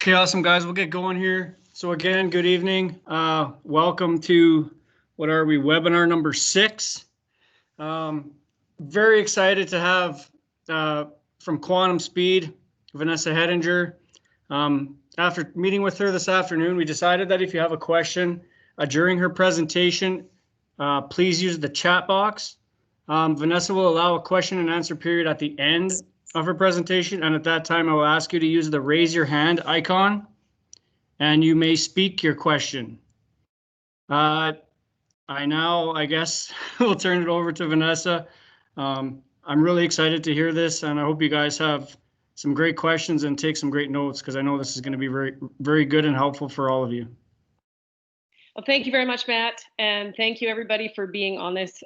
Okay, awesome, guys. We'll get going here. So again, good evening. Welcome to, webinar number 6. Very excited to have from Quantum Speed, Vanessa Hedinger. After meeting with her this afternoon, we decided that if you have a question during her presentation, please use the chat box. Vanessa will allow a question and answer period at the end of her presentation, and at that time I will ask you to use the raise your hand icon and you may speak your question. I guess we'll turn it over to Vanessa. I'm really excited to hear this, and I hope you guys have some great questions and take some great notes, because I know this is going to be very, very good and helpful for all of you. Well, thank you very much, Matt, and thank you everybody for being on this.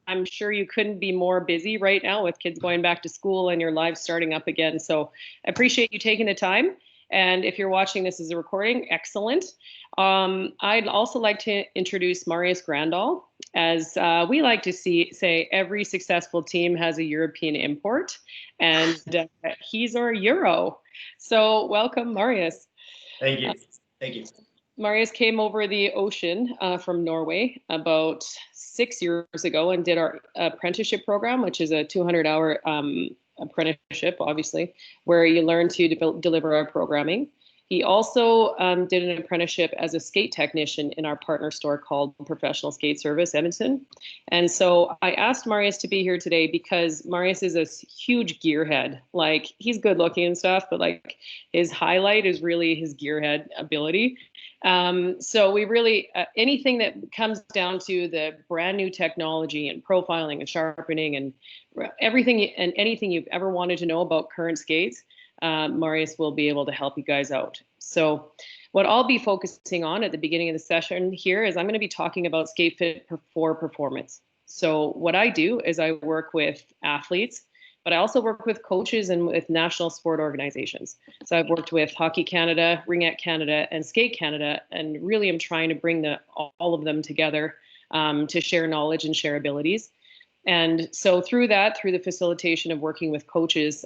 I'm sure you couldn't be more busy right now with kids going back to school and your lives starting up again. So I appreciate you taking the time. And if you're watching this as a recording, excellent. I'd also like to introduce Marius Grandal. As we like to say, every successful team has a European import, and he's our Euro. So welcome, Marius. Thank you. Thank you. Marius came over the ocean from Norway about 6 years ago and did our apprenticeship program, which is a 200-hour apprenticeship, obviously, where you learn to deliver our programming. He also did an apprenticeship as a skate technician in our partner store called Professional Skate Service, Edmonton. And so I asked Marius to be here today because Marius is a huge gearhead. Like, he's good looking and stuff, but like his highlight is really his gearhead ability. So we really, anything that comes down to the brand new technology and profiling and sharpening and everything and anything you've ever wanted to know about current skates, Marius will be able to help you guys out. So what I'll be focusing on at the beginning of the session here is I'm going to be talking about skate fit for performance. So what I do is I work with athletes, but I also work with coaches and with national sport organizations. So I've worked with Hockey Canada, Ringette Canada, and Skate Canada, and really I'm trying to bring all of them together to share knowledge and share abilities. And so through the facilitation of working with coaches,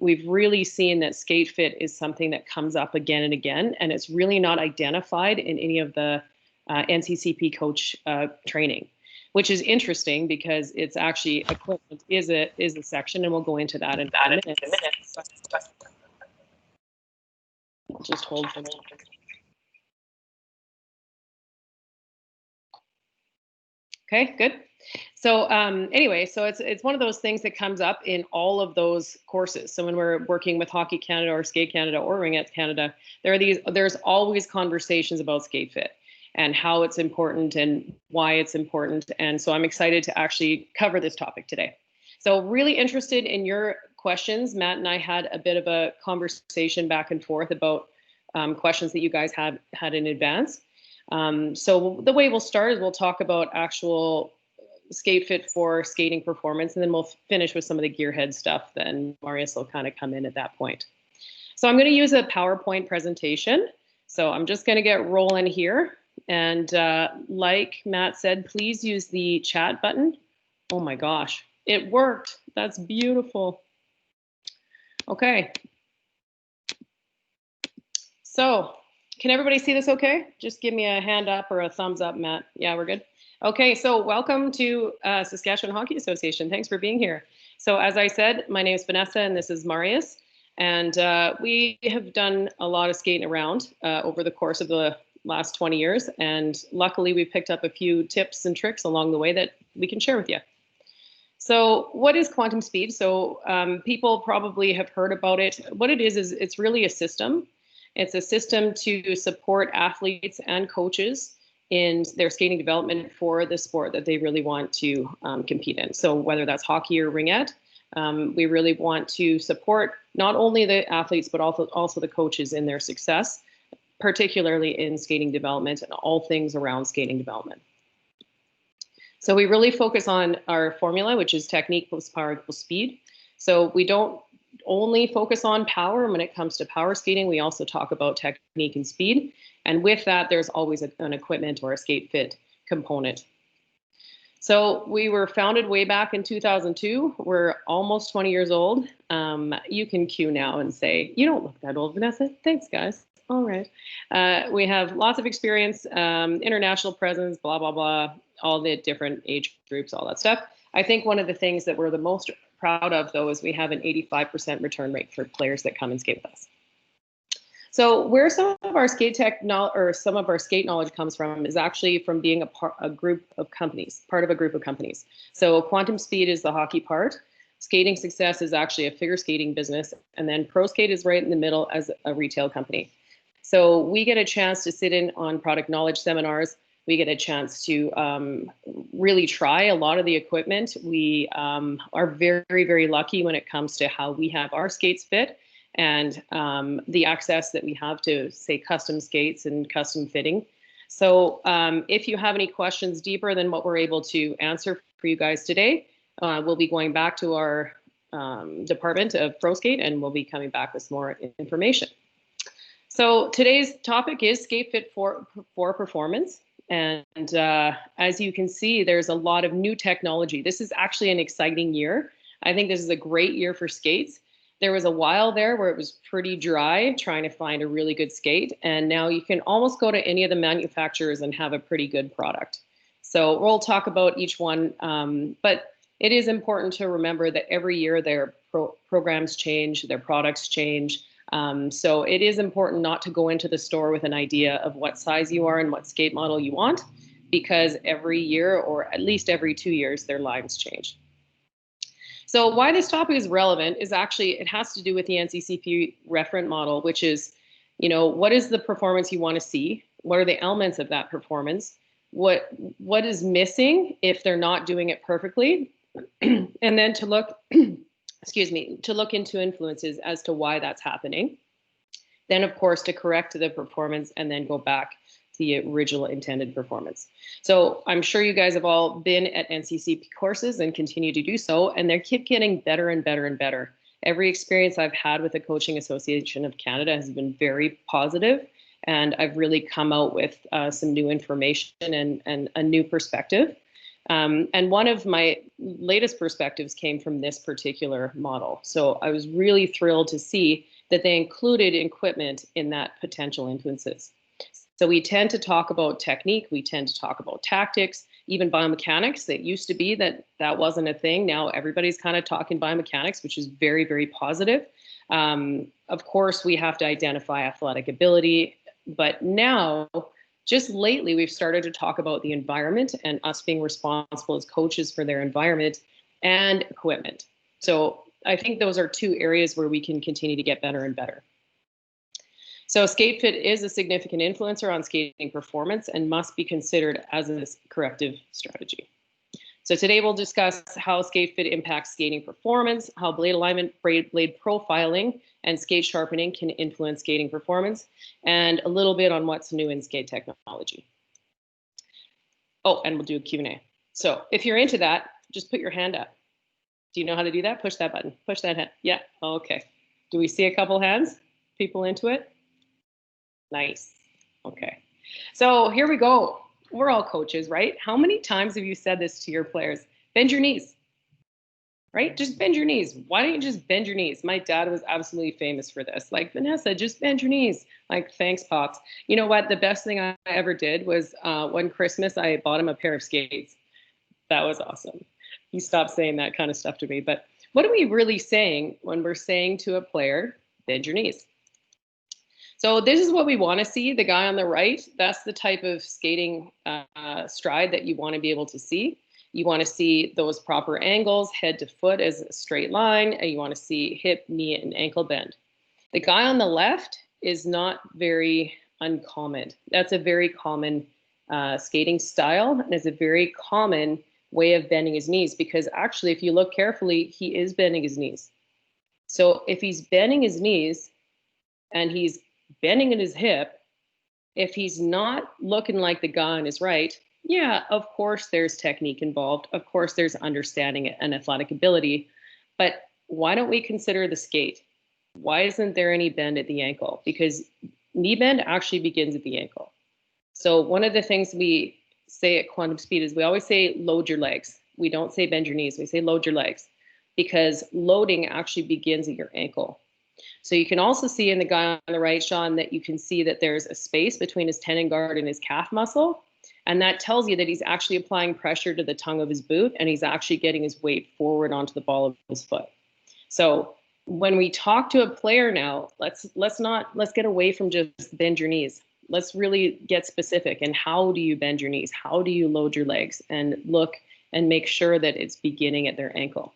we've really seen that skate fit is something that comes up again and again, and it's really not identified in any of the NCCP coach training, which is interesting because it's actually equipment is a section, and we'll go into that in a minute. Just hold for a minute. Okay, good. So anyway, so it's one of those things that comes up in all of those courses. So when we're working with Hockey Canada or Skate Canada or Ringette Canada, there's always conversations about skate fit and how it's important and why it's important. And so I'm excited to actually cover this topic today. So really interested in your questions. Matt and I had a bit of a conversation back and forth about questions that you guys had in advance. So the way we'll start is we'll talk about actual skate fit for skating performance, and then we'll finish with some of the gearhead stuff. Then Marius will kind of come in at that point. So I'm going to use a PowerPoint presentation. So I'm just going to get rolling here. And like Matt said, please use the chat button. Oh my gosh, it worked. That's beautiful. Okay. So can everybody see this okay? Just give me a hand up or a thumbs up, Matt. Yeah, we're good. Okay, so welcome to Saskatchewan Hockey Association. Thanks for being here. So as I said, my name is Vanessa and this is Marius. And we have done a lot of skating around over the course of the last 20 years. And luckily we picked up a few tips and tricks along the way that we can share with you. So what is quantum speed? So people probably have heard about it. What it is it's really a system. It's a system to support athletes and coaches in their skating development for the sport that they really want to compete in. So whether that's hockey or ringette, we really want to support not only the athletes, but also the coaches in their success, particularly in skating development and all things around skating development. So we really focus on our formula, which is technique plus power equals speed. So we don't only focus on power. When it comes to power skating, we also talk about technique and speed. And with that, there's always an equipment or a skate fit component. So we were founded way back in 2002. We're almost 20 years old. You can cue now and say, you don't look that old, Vanessa. Thanks, guys. All right. We have lots of experience, international presence, blah, blah, blah, all the different age groups, all that stuff. I think one of the things that we're the most proud of, though, is we have an 85% return rate for players that come and skate with us. So where some of our skate tech or some of our skate knowledge comes from is actually from being part of a group of companies. So Quantum Speed is the hockey part. Skating Success is actually a figure skating business. And then Pro Skate is right in the middle as a retail company. So we get a chance to sit in on product knowledge seminars. We get a chance to really try a lot of the equipment. We are very, very lucky when it comes to how we have our skates fit, and the access that we have to, say, custom skates and custom fitting. So if you have any questions deeper than what we're able to answer for you guys today, we'll be going back to our department of Pro Skate, and we'll be coming back with some more information. So today's topic is Skate Fit for Performance. And as you can see, there's a lot of new technology. This is actually an exciting year. I think this is a great year for skates. There was a while there where it was pretty dry trying to find a really good skate. And now you can almost go to any of the manufacturers and have a pretty good product. So we'll talk about each one. But it is important to remember that every year their programs change, their products change. So it is important not to go into the store with an idea of what size you are and what skate model you want, because every year, or at least every 2 years, their lines change. So why this topic is relevant is actually, it has to do with the NCCP referent model, which is, you know, what is the performance you want to see? What are the elements of that performance? What is missing if they're not doing it perfectly? And then to look, excuse me, to look into influences as to why that's happening. Then, of course, to correct the performance and then go back to the original intended performance. So I'm sure you guys have all been at NCCP courses and continue to do so, and they keep getting better and better and better. Every experience I've had with the Coaching Association of Canada has been very positive, and I've really come out with some new information and a new perspective. And one of my latest perspectives came from this particular model. So I was really thrilled to see that they included equipment in that potential influences. So we tend to talk about technique, we tend to talk about tactics, even biomechanics. It used to be that wasn't a thing. Now everybody's kind of talking biomechanics, which is very, very positive. Of course, we have to identify athletic ability, but now, just lately, we've started to talk about the environment and us being responsible as coaches for their environment and equipment. So I think those are two areas where we can continue to get better and better. So SkateFit is a significant influencer on skating performance and must be considered as a corrective strategy. So today we'll discuss how SkateFit impacts skating performance, how blade alignment, blade profiling, and skate sharpening can influence skating performance, and a little bit on what's new in skate technology. Oh, and we'll do a Q&A. So if you're into that, just put your hand up. Do you know how to do that? Push that button. Push that hand. Yeah, okay. Do we see a couple hands? People into it? Nice. Okay. So here we go. We're all coaches, right? How many times have you said this to your players? Bend your knees, right? Just bend your knees. Why don't you just bend your knees? My dad was absolutely famous for this. Like, Vanessa, just bend your knees. Like, thanks, Pops. You know what? The best thing I ever did was one Christmas, I bought him a pair of skates. That was awesome. He stopped saying that kind of stuff to me. But what are we really saying when we're saying to a player, bend your knees? So this is what we want to see. The guy on the right, that's the type of skating stride that you want to be able to see. You want to see those proper angles, head to foot as a straight line, and you want to see hip, knee, and ankle bend. The guy on the left is not very uncommon. That's a very common skating style, and it's a very common way of bending his knees, because actually, if you look carefully, he is bending his knees. So if he's bending his knees and he's bending in his hip, if he's not looking like the guy on his right, yeah, of course there's technique involved. Of course there's understanding and athletic ability, but why don't we consider the skate? Why isn't there any bend at the ankle? Because knee bend actually begins at the ankle. So one of the things we say at Quantum Speed is we always say load your legs. We don't say bend your knees. We say load your legs because loading actually begins at your ankle. So you can also see in the guy on the right, Sean, that you can see that there's a space between his tendon guard and his calf muscle. And that tells you that he's actually applying pressure to the tongue of his boot and he's actually getting his weight forward onto the ball of his foot. So when we talk to a player now, let's get away from just bend your knees. Let's really get specific. And how do you bend your knees? How do you load your legs? And look and make sure that it's beginning at their ankle.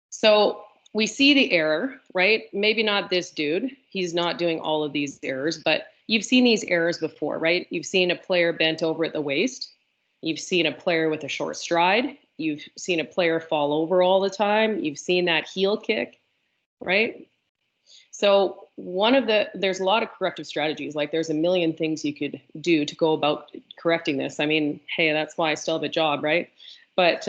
So we see the error, right? Maybe not this dude. He's not doing all of these errors, but you've seen these errors before, right? You've seen a player bent over at the waist. You've seen a player with a short stride. You've seen a player fall over all the time. You've seen that heel kick, right? So there's a lot of corrective strategies. Like there's a million things you could do to go about correcting this. I mean, hey, that's why I still have a job, right? But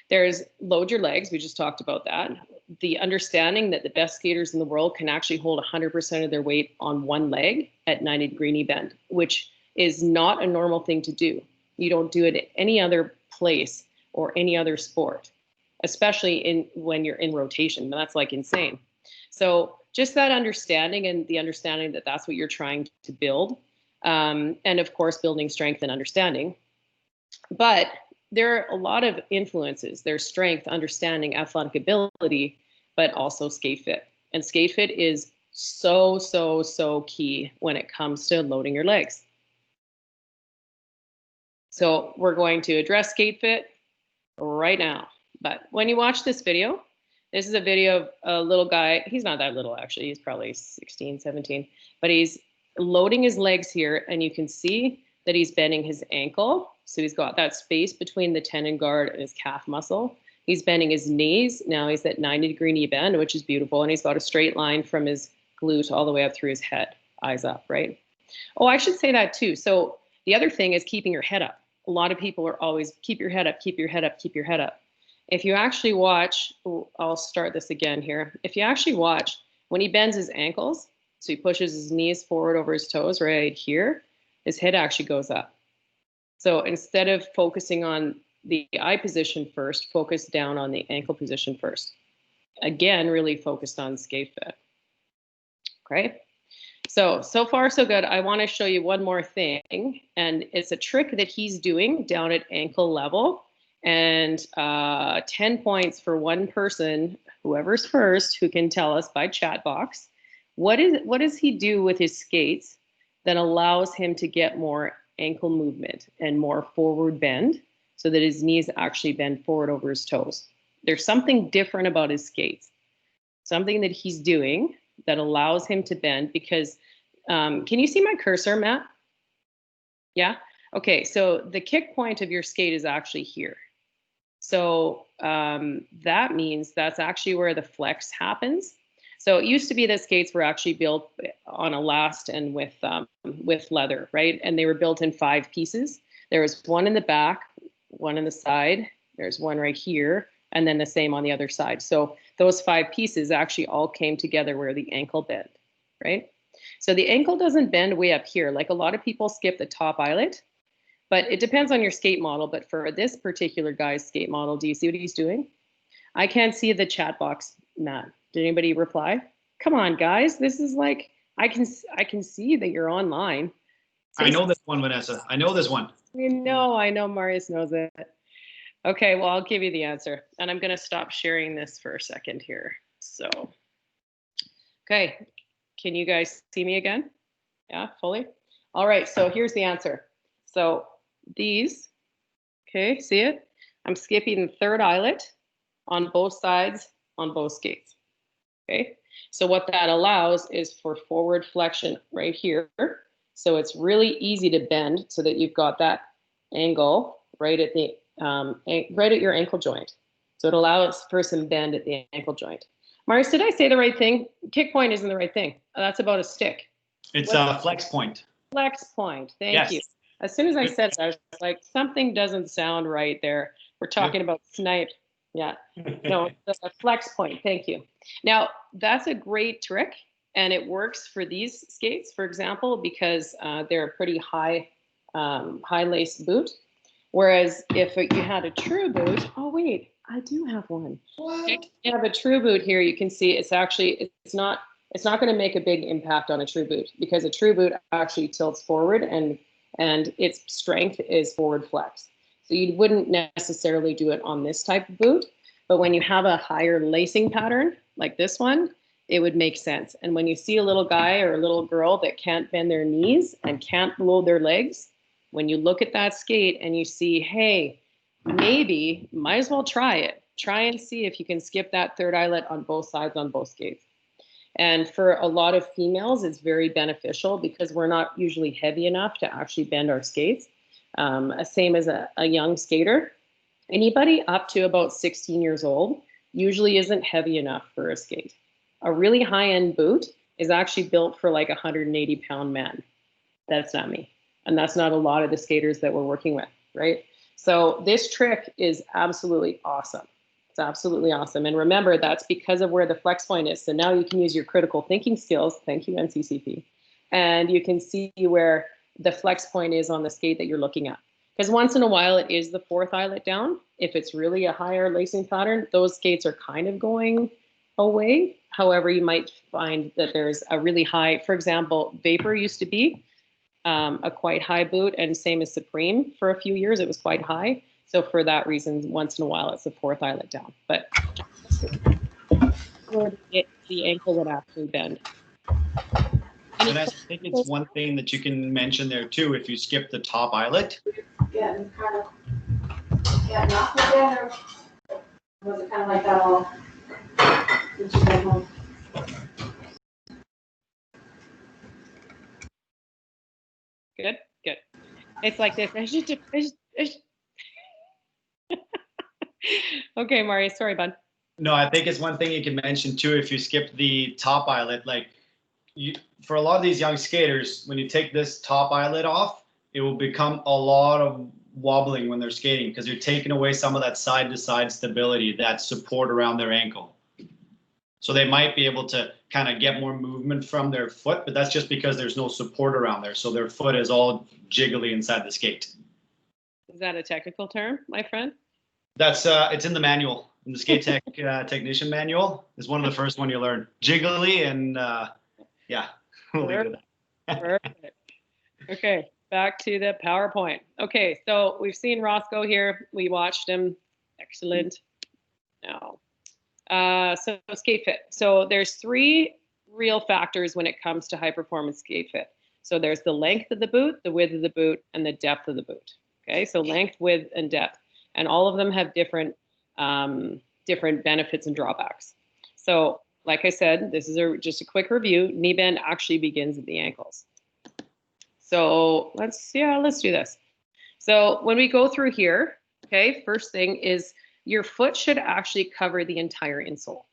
there's load your legs. We just talked about that. The understanding that the best skaters in the world can actually hold 100% of their weight on one leg at 90-degree knee bend, which is not a normal thing to do. You don't do it at any other place or any other sport, especially when you're in rotation. That's like insane. So just that understanding and the understanding that that's what you're trying to build. And of course, building strength and understanding. But there are a lot of influences. There's strength, understanding, athletic ability, but also skate fit. And skate fit is so key when it comes to loading your legs. So we're going to address skate fit right now. But when you watch this video, this is a video of a little guy. He's not that little, actually. He's probably 16, 17. But he's loading his legs here, and you can see that he's bending his ankle. So he's got that space between the tendon guard and his calf muscle. He's bending his knees. Now he's at 90-degree knee bend, which is beautiful. And he's got a straight line from his glute all the way up through his head, eyes up, right? Oh, I should say that too. So the other thing is keeping your head up. A lot of people are always keep your head up, keep your head up, keep your head up. If you actually watch, I'll start this again here. If you actually watch, when he bends his ankles, so he pushes his knees forward over his toes right here, his head actually goes up. So instead of focusing on the eye position first, focus down on the ankle position first. Again, really focused on skate fit. Okay. So far so good. I want to show you one more thing, and it's a trick that he's doing down at ankle level. And 10 points for one person, whoever's first, who can tell us by chat box. What does he do with his skates that allows him to get more ankle movement and more forward bend so that his knees actually bend forward over his toes? There's something different about his skates, something that he's doing that allows him to bend because, can you see my cursor, Matt? Yeah? Okay, so the kick point of your skate is actually here. So that means that's actually where the flex happens. So it used to be that skates were actually built on a last and with leather, right? And they were built in 5 pieces. There was one in the back, one in the side, there's one right here, and then the same on the other side. So those 5 pieces actually all came together where the ankle bend, right? So the ankle doesn't bend way up here. Like a lot of people skip the top eyelet, but it depends on your skate model. But for this particular guy's skate model, do you see what he's doing? I can't see the chat box, Matt. Did anybody reply? Come on, guys. This is like, I can see that you're online. I know this one, Vanessa. I know this one. I know Marius knows it. Okay, well, I'll give you the answer. And I'm going to stop sharing this for a second here. So, okay. Can you guys see me again? Yeah, fully? All right, so here's the answer. So these, okay, see it? I'm skipping the third eyelet on both sides on both skates. Okay, so what that allows is for forward flexion right here. So it's really easy to bend so that you've got that angle right at the right at your ankle joint. So it allows for some bend at the ankle joint. Marius, did I say the right thing? Kick point isn't the right thing. That's about a stick. It's a flex point. Flex point. Thank you. As soon as I said it, I was like, something doesn't sound right there. We're talking about snipe. Yeah. No, the flex point. Thank you. Now, that's a great trick. And it works for these skates, for example, because they're a pretty high high lace boot. Whereas if you had a true boot, oh wait, I do have one. What? You have a true boot here. You can see it's not going to make a big impact on a true boot, because a true boot actually tilts forward and its strength is forward flex. So you wouldn't necessarily do it on this type of boot, but when you have a higher lacing pattern like this one, it would make sense. And when you see a little guy or a little girl that can't bend their knees and can't load their legs, when you look at that skate and you see, hey, maybe might as well try it. Try and see if you can skip that third eyelet on both sides on both skates. And for a lot of females, it's very beneficial because we're not usually heavy enough to actually bend our skates. Same as a young skater. Anybody up to about 16 years old usually isn't heavy enough for a skate. A really high-end boot is actually built for like a 180-pound man. That's not me. And that's not a lot of the skaters that we're working with, right? So this trick is absolutely awesome. It's absolutely awesome. And remember, that's because of where the flex point is. So now you can use your critical thinking skills. Thank you, NCCP. And you can see where the flex point is on the skate that you're looking at. Because once in a while, it is the fourth eyelet down. If it's really a higher lacing pattern, those skates are kind of going away. However, you might find that there's a really high, for example, Vapor used to be a quite high boot, and same as Supreme for a few years, it was quite high. So for that reason, once in a while, it's the fourth eyelet down. But the ankle would actually bend. And I think it's one thing that you can mention there too, if you skip the top eyelet. Yeah, kind of. Yeah, not like that, or was it kind of like that all? Since you got home? Good, good. It's like this. Okay, Mario, sorry, bud. No, I think it's one thing you can mention too, if you skip the top eyelet, like for a lot of these young skaters, when you take this top eyelet off, it will become a lot of wobbling when they're skating because you're taking away some of that side to side stability, that support around their ankle. So they might be able to kind of get more movement from their foot, but that's just because there's no support around there. So their foot is all jiggly inside the skate. Is that a technical term, my friend? That's it's in the manual, in the skate tech technician manual. Is one of the first one you learn. Jiggly and yeah. We'll leave it at that. Perfect. Okay, back to the PowerPoint. Okay, so we've seen Roscoe here. We watched him. Excellent. Now, so skate fit. So there's three real factors when it comes to high performance skate fit. So there's the length of the boot, the width of the boot, and the depth of the boot. Okay, so length, width, and depth. And all of them have different benefits and drawbacks. So like I said, this is just a quick review. Knee bend actually begins at the ankles. So let's do this. So when we go through here, okay, first thing is your foot should actually cover the entire insole.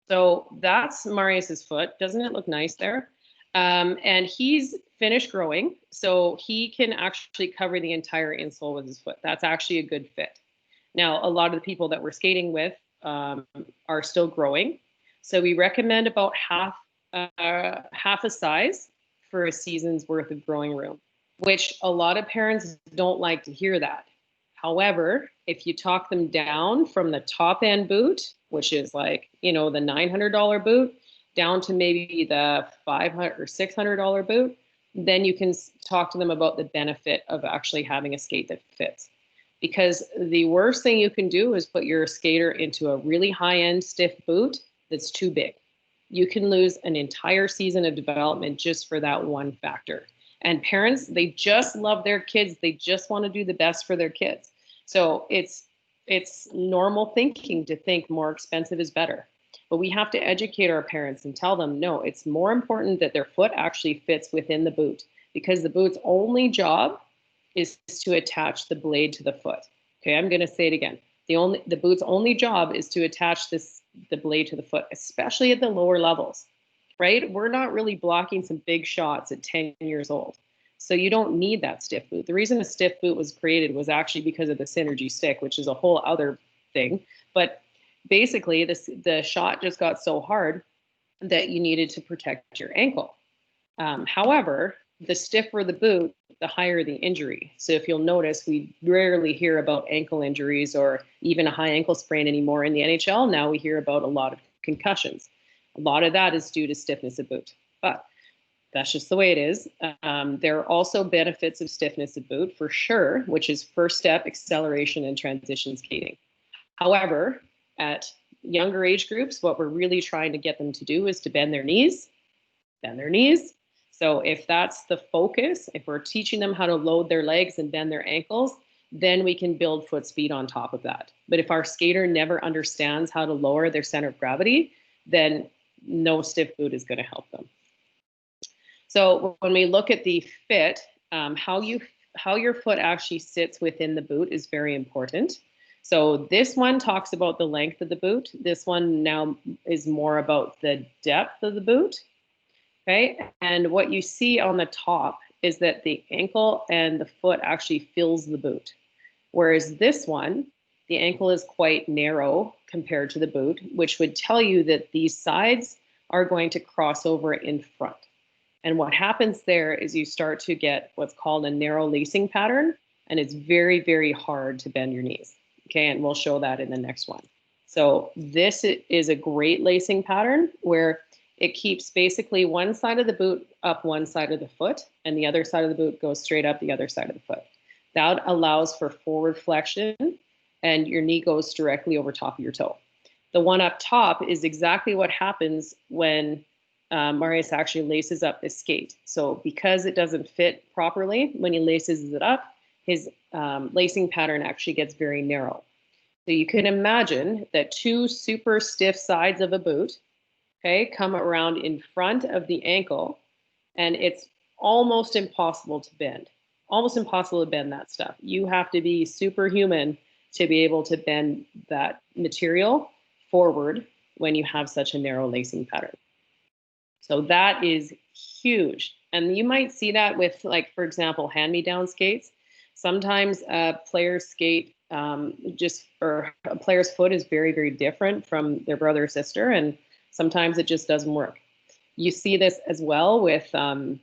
So that's Marius's foot. Doesn't it look nice there? And he's finished growing, so he can actually cover the entire insole with his foot. That's actually a good fit. Now, a lot of the people that we're skating with are still growing. So we recommend about half a size for a season's worth of growing room, which a lot of parents don't like to hear that. However, if you talk them down from the top end boot, which is like, the $900 boot, down to maybe the $500 or $600 boot, then you can talk to them about the benefit of actually having a skate that fits. Because the worst thing you can do is put your skater into a really high-end stiff boot that's too big. You can lose an entire season of development just for that one factor. And parents, they just love their kids. They just want to do the best for their kids. So it's normal thinking to think more expensive is better. But we have to educate our parents and tell them, no, it's more important that their foot actually fits within the boot, because the boot's only job is to attach the blade to the foot. Okay, I'm going to say it again. The boot's only job is to attach the blade to the foot, especially at the lower levels, right? We're not really blocking some big shots at 10 years old. So you don't need that stiff boot. The reason a stiff boot was created was actually because of the synergy stick, which is a whole other thing. But basically, the shot just got so hard that you needed to protect your ankle. However, the stiffer the boot, the higher the injury. So if you'll notice, we rarely hear about ankle injuries or even a high ankle sprain anymore in the NHL. Now we hear about a lot of concussions. A lot of that is due to stiffness of boot, but that's just the way it is. There are also benefits of stiffness of boot for sure, which is first step, acceleration, and transition skating. However, at younger age groups, what we're really trying to get them to do is to bend their knees. So if that's the focus, if we're teaching them how to load their legs and bend their ankles, then we can build foot speed on top of that. But if our skater never understands how to lower their center of gravity, then no stiff boot is going to help them. So when we look at the fit, how your foot actually sits within the boot is very important. So this one talks about the length of the boot. This one now is more about the depth of the boot. Okay, and what you see on the top is that the ankle and the foot actually fills the boot. Whereas this one, the ankle is quite narrow compared to the boot, which would tell you that these sides are going to cross over in front. And what happens there is you start to get what's called a narrow lacing pattern, and it's very, very hard to bend your knees. Okay, and we'll show that in the next one. So this is a great lacing pattern where it keeps basically one side of the boot up one side of the foot, and the other side of the boot goes straight up the other side of the foot. That allows for forward flexion, and your knee goes directly over top of your toe. The one up top is exactly what happens when Marius actually laces up his skate. So because it doesn't fit properly, when he laces it up, his lacing pattern actually gets very narrow. So you can imagine that two super stiff sides of a boot, okay, come around in front of the ankle, and it's almost impossible to bend. Almost impossible to bend that stuff. You have to be superhuman to be able to bend that material forward when you have such a narrow lacing pattern. So that is huge. And you might see that with, like, for example, hand-me-down skates. Sometimes a player's skate or a player's foot is very, very different from their brother or sister, and sometimes it just doesn't work. You see this as well with a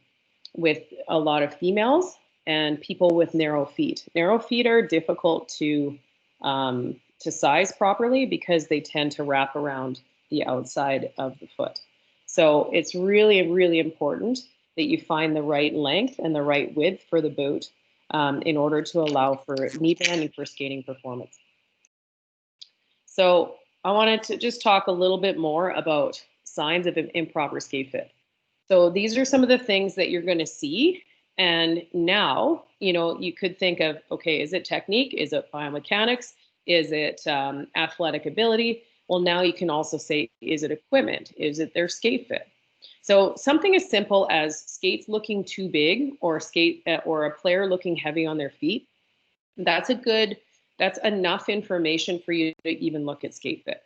lot of females and people with narrow feet. Narrow feet are difficult to size properly because they tend to wrap around the outside of the foot. So it's really, really important that you find the right length and the right width for the boot in order to allow for knee bending for skating performance. So I wanted to just talk a little bit more about signs of an improper skate fit. So these are some of the things that you're going to see. And now, you could think of, okay, is it technique? Is it biomechanics? Is it athletic ability? Well, now you can also say, is it equipment? Is it their skate fit? So something as simple as skates looking too big or a player looking heavy on their feet, that's enough information for you to even look at skate fit.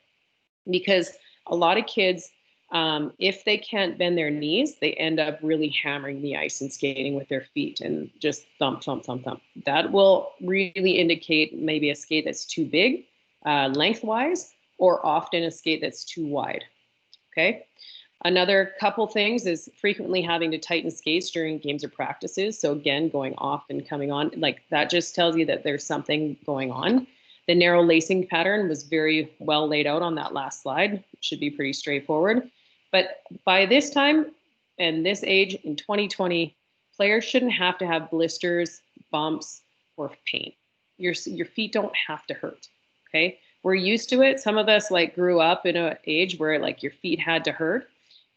Because a lot of kids, if they can't bend their knees, they end up really hammering the ice and skating with their feet and just thump, thump, thump, thump. That will really indicate maybe a skate that's too big lengthwise, or often a skate that's too wide. Okay. Another couple things is frequently having to tighten skates during games or practices. So again, going off and coming on, like that just tells you that there's something going on. The narrow lacing pattern was very well laid out on that last slide. It should be pretty straightforward. But by this time and this age in 2020, players shouldn't have to have blisters, bumps, or pain. Your feet don't have to hurt. Okay. We're used to it. Some of us grew up in an age where your feet had to hurt.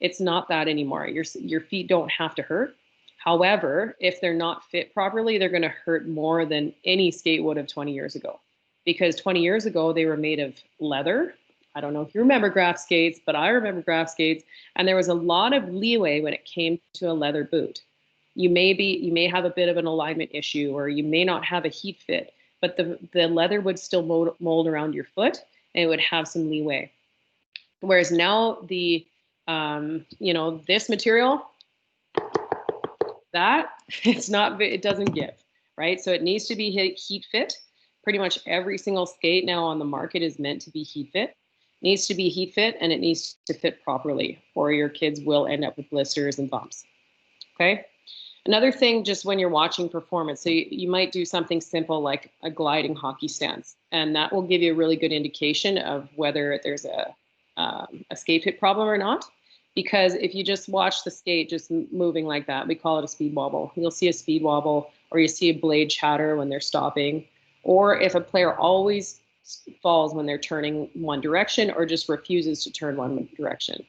It's not that anymore. Your feet don't have to hurt. However, if they're not fit properly, they're going to hurt more than any skate would have 20 years ago. Because 20 years ago, they were made of leather. I don't know if you remember graph skates, but I remember graph skates. And there was a lot of leeway when it came to a leather boot. You may have a bit of an alignment issue, or you may not have a heat fit, but the leather would still mold around your foot and it would have some leeway. Whereas now this material, it doesn't give, right? So it needs to be heat fit. Pretty much every single skate now on the market is meant to be heat fit. It needs to be heat fit, and it needs to fit properly, or your kids will end up with blisters and bumps. Okay. Another thing, just when you're watching performance, so you might do something simple like a gliding hockey stance, and that will give you a really good indication of whether there's a skate fit problem or not. Because if you just watch the skate just moving like that, we call it a speed wobble. You'll see a speed wobble, or you see a blade chatter when they're stopping, or if a player always falls when they're turning one direction or just refuses to turn one direction.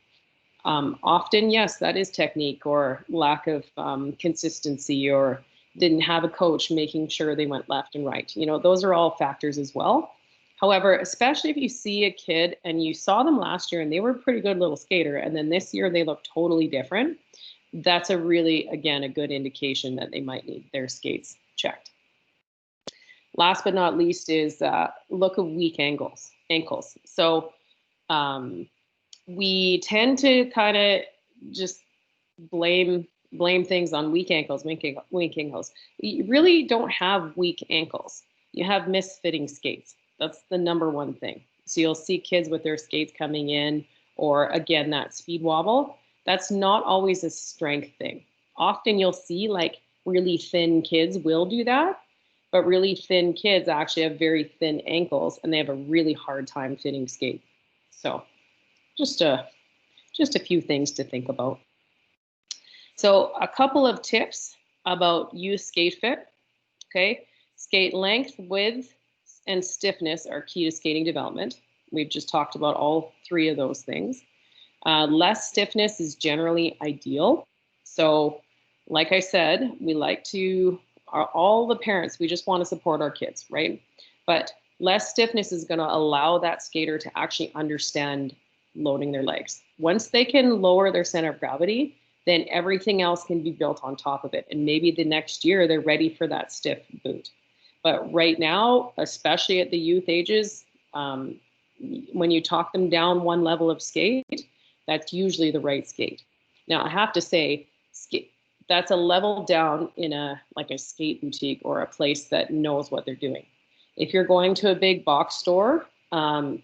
Often, yes, that is technique or lack of consistency, or didn't have a coach making sure they went left and right. You know, those are all factors as well. However, especially if you see a kid and you saw them last year and they were a pretty good little skater, and then this year they look totally different, that's a really, again, a good indication that they might need their skates checked. Last but not least is look at weak ankles. So we tend to kind of just blame things on weak ankles. You really don't have weak ankles. You have misfitting skates. That's the number one thing. So you'll see kids with their skates coming in, or again, that speed wobble. That's not always a strength thing. Often you'll see like really thin kids will do that, but really thin kids actually have very thin ankles and they have a really hard time fitting skate. So just a few things to think about. So a couple of tips about youth skate fit. Okay, skate length, width, and stiffness are key to skating development. We've just talked about all three of those things. Less stiffness is generally ideal. So like I said, we like to, all the parents, we just want to support our kids, right? But less stiffness is going to allow that skater to actually understand loading their legs. Once they can lower their center of gravity, then everything else can be built on top of it. And maybe the next year they're ready for that stiff boot. But right now, especially at the youth ages, when you talk them down one level of skate, that's usually the right skate. Now, I have to say, that's a level down in a skate boutique or a place that knows what they're doing. If you're going to a big box store,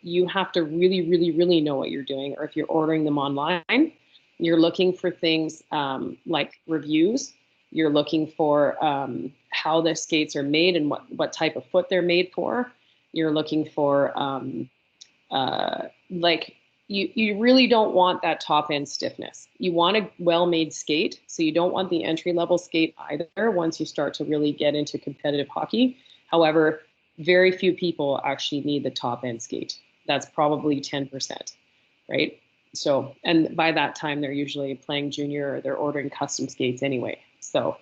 you have to really, really, really know what you're doing. Or if you're ordering them online, you're looking for things like reviews. You're looking for how the skates are made and what type of foot they're made for. You're looking for you really don't want that top end stiffness. You want a well-made skate, so you don't want the entry-level skate either once you start to really get into competitive hockey. However, very few people actually need the top end skate. That's probably 10%, right? So, and by that time, they're usually playing junior or they're ordering custom skates anyway. So,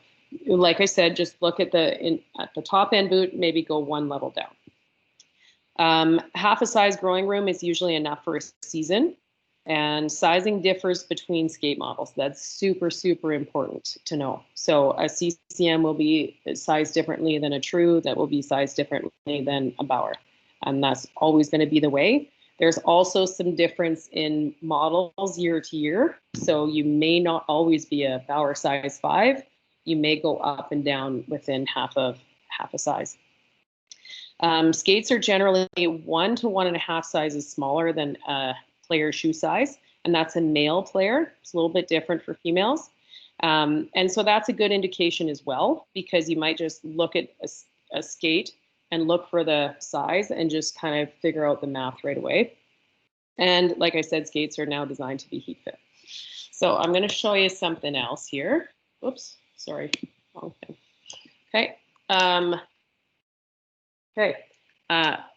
like I said, just look at the top end boot, maybe go one level down. Half a size growing room is usually enough for a season, and sizing differs between skate models. That's super, super important to know. So a CCM will be sized differently than a True, that will be sized differently than a Bauer. And that's always going to be the way. There's also some difference in models year to year. So you may not always be a Bauer size 5. You may go up and down within half a size. Skates are generally 1 to 1.5 sizes smaller than a player shoe size, and that's a male player. It's a little bit different for females. And so that's a good indication as well, because you might just look at a skate and look for the size and just kind of figure out the math right away. And like I said, skates are now designed to be heat fit. So I'm going to show you something else here. Oops, sorry, wrong thing. Okay.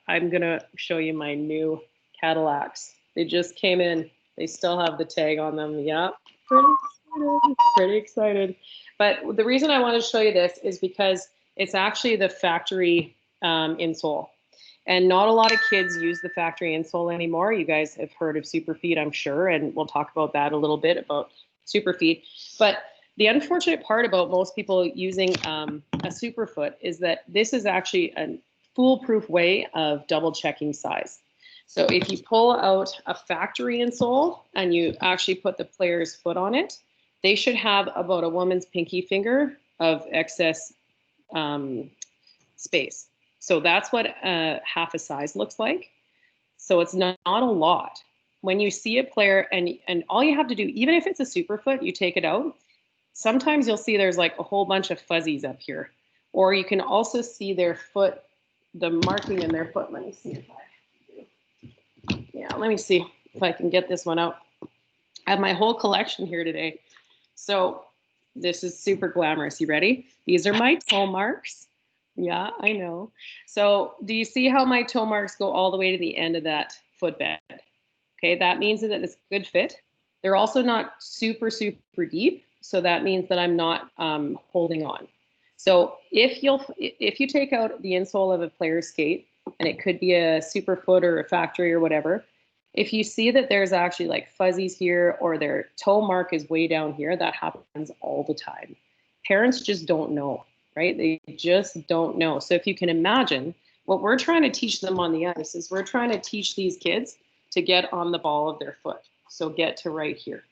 I'm going to show you my new Cadillacs. They just came in. They still have the tag on them. Yeah, pretty excited. But the reason I want to show you this is because it's actually the factory insole. And not a lot of kids use the factory insole anymore. You guys have heard of Superfeet, I'm sure, and we'll talk about that a little bit about Superfeet. But the unfortunate part about most people using a Superfoot is that this is actually a foolproof way of double checking size. So if you pull out a factory insole and you actually put the player's foot on it, they should have about a woman's pinky finger of excess space. So that's what half a size looks like. So it's not a lot. When you see a player and all you have to do, even if it's a Superfoot, you take it out, sometimes you'll see there's like a whole bunch of fuzzies up here, or you can also see their foot, the marking in their foot. Let me see if let me see if I can get this one out. I have my whole collection here today. So this is super glamorous. You ready? These are my toe marks. Yeah, I know. So do you see how my toe marks go all the way to the end of that footbed? Okay, that means that it's a good fit. They're also not super, super deep. So that means that I'm not holding on. So if you take out the insole of a player's skate, and it could be a super foot or a factory or whatever, if you see that there's actually like fuzzies here or their toe mark is way down here, that happens all the time. Parents just don't know, right? They just don't know. So if you can imagine, what we're trying to teach them on the ice is we're trying to teach these kids to get on the ball of their foot. So get to right here,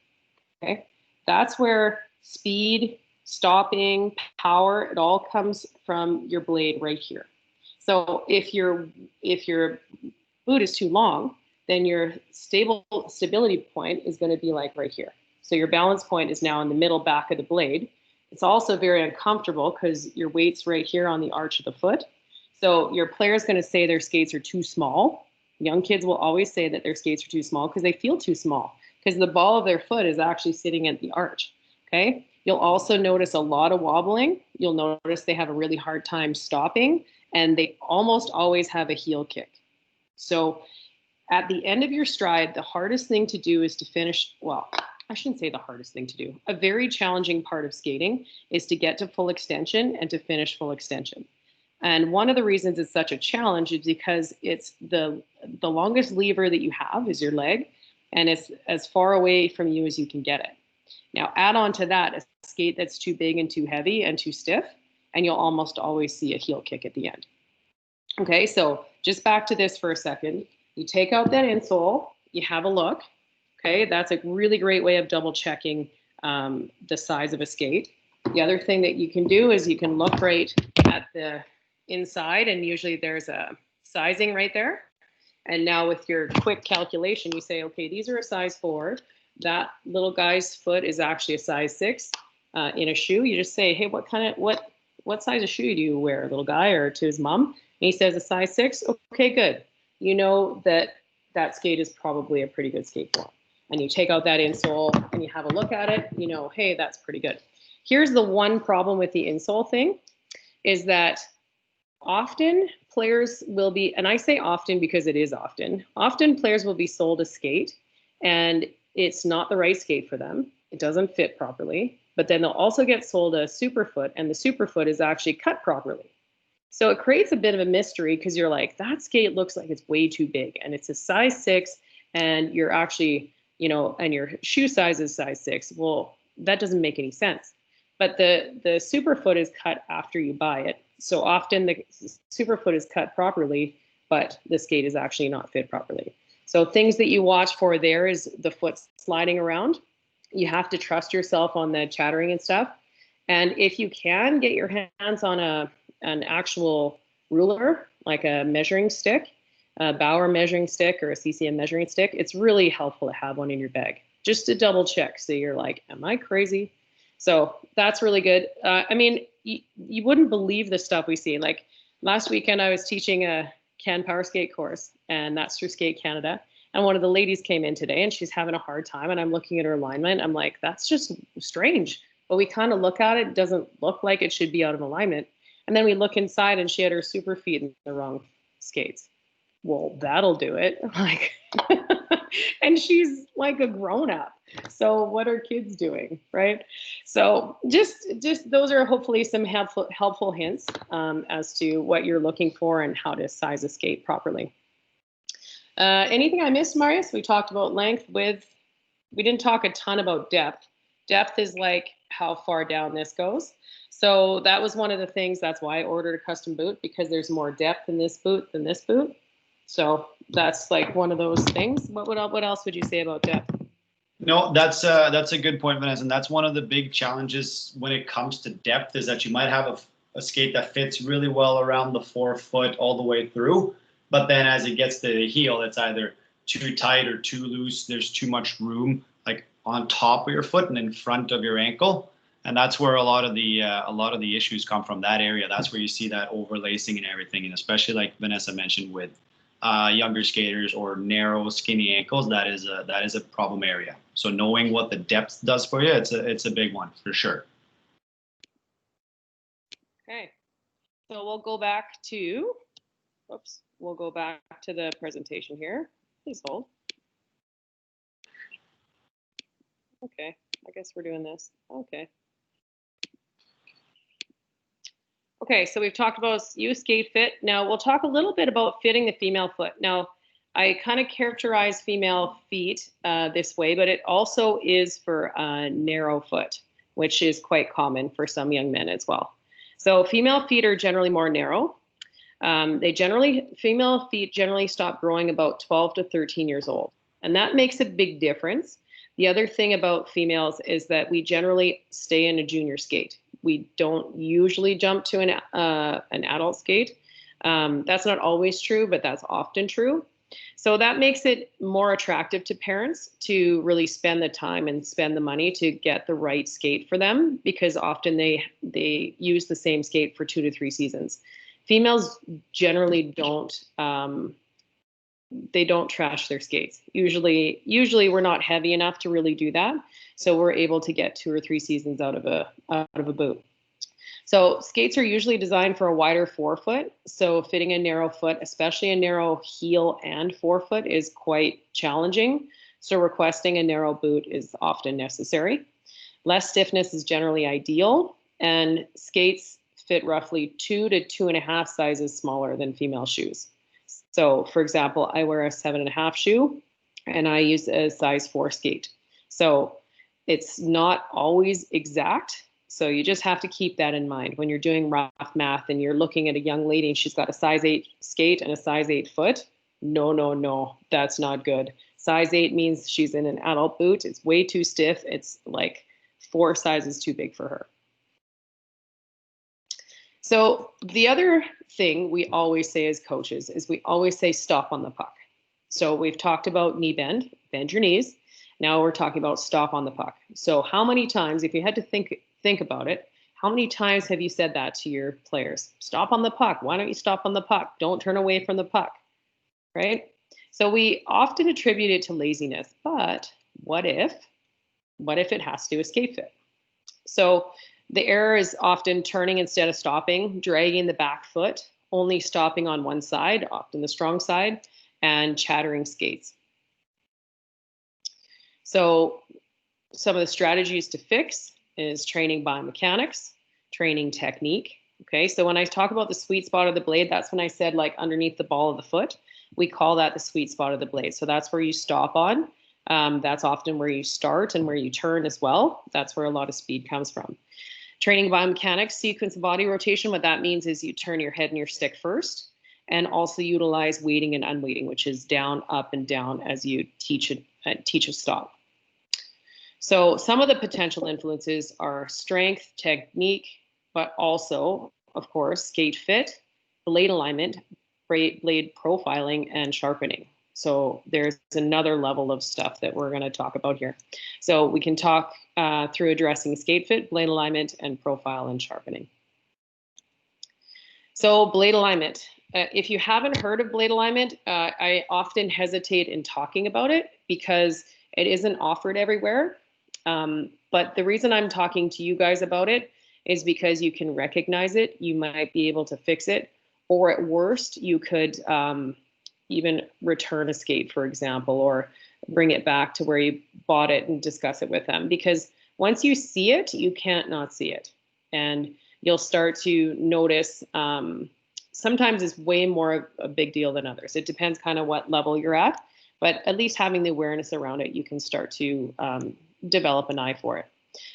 okay? That's where speed, stopping, power, it all comes from your blade right here. So if your boot is too long, then your stability point is going to be like right here. So your balance point is now in the middle back of the blade. It's also very uncomfortable because your weight's right here on the arch of the foot. So your player is going to say their skates are too small. Young kids will always say that their skates are too small because they feel too small because the ball of their foot is actually sitting at the arch. Okay. You'll also notice a lot of wobbling. You'll notice they have a really hard time stopping, and they almost always have a heel kick. So at the end of your stride, the hardest thing to do is to finish, well, I shouldn't say the hardest thing to do. A very challenging part of skating is to get to full extension and to finish full extension. And one of the reasons it's such a challenge is because it's the longest lever that you have is your leg, and it's as far away from you as you can get it. Now, add on to that a skate that's too big and too heavy and too stiff, and you'll almost always see a heel kick at the end. Okay, so just back to this for a second. You take out that insole, you have a look. Okay, that's a really great way of double checking the size of a skate. The other thing that you can do is you can look right at the inside, and usually there's a sizing right there. And now with your quick calculation, you say, okay, these are a size 4. That little guy's foot is actually a size 6 in a shoe. You just say, hey, what size of shoe do you wear, little guy, or to his mom? And he says a size 6. Okay, good. You know that skate is probably a pretty good skate for him. And you take out that insole and you have a look at it, you know, hey, that's pretty good. Here's the one problem with the insole thing is that often players will be, and I say often because it is often players will be sold a skate and it's not the right skate for them. It doesn't fit properly, but then they'll also get sold a superfoot, and the superfoot is actually cut properly. So it creates a bit of a mystery because you're like, that skate looks like it's way too big and it's a size 6 and you're actually, you know, and your shoe size is size 6. Well, that doesn't make any sense. But the superfoot is cut after you buy it. So often the superfoot is cut properly, but the skate is actually not fit properly. So things that you watch for there is the foot sliding around. You have to trust yourself on the chattering and stuff. And if you can, get your hands on an actual ruler, like a measuring stick, a Bauer measuring stick or a CCM measuring stick. It's really helpful to have one in your bag just to double check. So you're like, am I crazy? So that's really good. I mean, you wouldn't believe the stuff we see. Like last weekend, I was teaching a Can Power Skate course, and that's through Skate Canada. And one of the ladies came in today and she's having a hard time. And I'm looking at her alignment. I'm like, that's just strange. But we kind of look at it. It doesn't look like it should be out of alignment. And then we look inside and she had her super feet in the wrong skates. Well, that'll do it. Like, and she's like a grown up. So what are kids doing, right? So just those are hopefully some helpful hints as to what you're looking for and how to size a skate properly. Anything I missed, Marius? We talked about length, width. We didn't talk a ton about depth. Depth is like how far down this goes. So that was one of the things. That's why I ordered a custom boot, because there's more depth in this boot than this boot. So that's like one of those things. What else would you say about depth? No, that's a good point, Vanessa. And that's one of the big challenges when it comes to depth is that you might have a skate that fits really well around the 4 foot all the way through. But then as it gets to the heel, it's either too tight or too loose. There's too much room like on top of your foot and in front of your ankle. And that's where a lot of the issues come from, that area. That's where you see that overlacing and everything, and especially like Vanessa mentioned with younger skaters or narrow, skinny ankles. That is a problem area. So knowing what the depth does for you, it's a big one for sure. Okay, so we'll go back to. We'll go back to the presentation here. Please hold. Okay, I guess we're doing this. Okay. Okay, so we've talked about you skate fit. Now we'll talk a little bit about fitting the female foot. Now, I kind of characterize female feet this way, but it also is for narrow foot, which is quite common for some young men as well. So female feet are generally more narrow. Female feet generally stop growing about 12 to 13 years old. And that makes a big difference. The other thing about females is that we generally stay in a junior skate. We don't usually jump to an adult skate. That's not always true, but that's often true. So that makes it more attractive to parents to really spend the time and spend the money to get the right skate for them, because often they use the same skate for 2 to 3 seasons. Females generally don't trash their skates. Usually we're not heavy enough to really do that. So we're able to get 2 or 3 seasons out of a boot. So skates are usually designed for a wider forefoot. So fitting a narrow foot, especially a narrow heel and forefoot, is quite challenging. So requesting a narrow boot is often necessary. Less stiffness is generally ideal, and skates fit roughly 2 to 2.5 sizes smaller than female shoes. So for example, I wear a 7.5 shoe and I use a size 4 skate. So it's not always exact. So you just have to keep that in mind when you're doing rough math and you're looking at a young lady and she's got a size 8 skate and a size 8 foot. No, that's not good. Size 8 means she's in an adult boot. It's way too stiff. It's like 4 sizes too big for her. So the other thing we always say as coaches is we always say stop on the puck. So we've talked about knee bend your knees. Now we're talking about stop on the puck. So how many times, if you had to think about it, how many times have you said that to your players? Stop on the puck. Why don't you stop on the puck? Don't turn away from the puck, right? So we often attribute it to laziness, but what if it has to do with skate fit? So the error is often turning instead of stopping, dragging the back foot, only stopping on one side, often the strong side, and chattering skates. So some of the strategies to fix is training biomechanics, training technique. Okay, so when I talk about the sweet spot of the blade, that's when I said like underneath the ball of the foot. We call that the sweet spot of the blade. So that's where you stop on. That's often where you start and where you turn as well. That's where a lot of speed comes from. Training biomechanics, sequence of body rotation, what that means is you turn your head and your stick first, and also utilize weighting and unweighting, which is down, up, and down as you teach a stop. So some of the potential influences are strength, technique, but also, of course, skate fit, blade alignment, blade profiling, and sharpening. So there's another level of stuff that we're going to talk about here. So we can talk through addressing skate fit, blade alignment, and profile and sharpening. So blade alignment. If you haven't heard of blade alignment, I often hesitate in talking about it because it isn't offered everywhere. But the reason I'm talking to you guys about it is because you can recognize it, you might be able to fix it, or at worst, you could even return a skate, for example, or bring it back to where you bought it and discuss it with them. Because once you see it, you can't not see it. And you'll start to notice, sometimes it's way more a big deal than others. It depends kind of what level you're at, but at least having the awareness around it, you can start to develop an eye for it.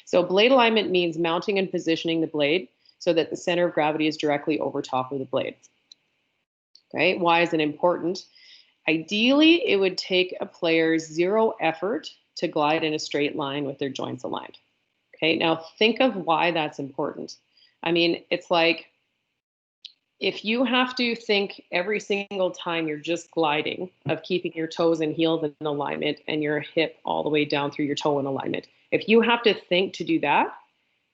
So blade alignment means mounting and positioning the blade so that the center of gravity is directly over top of the blade. Okay, why is it important? Ideally, it would take a player 0 effort to glide in a straight line with their joints aligned. Okay, now think of why that's important. I mean, it's like if you have to think every single time you're just gliding of keeping your toes and heels in alignment and your hip all the way down through your toe in alignment. If you have to think to do that,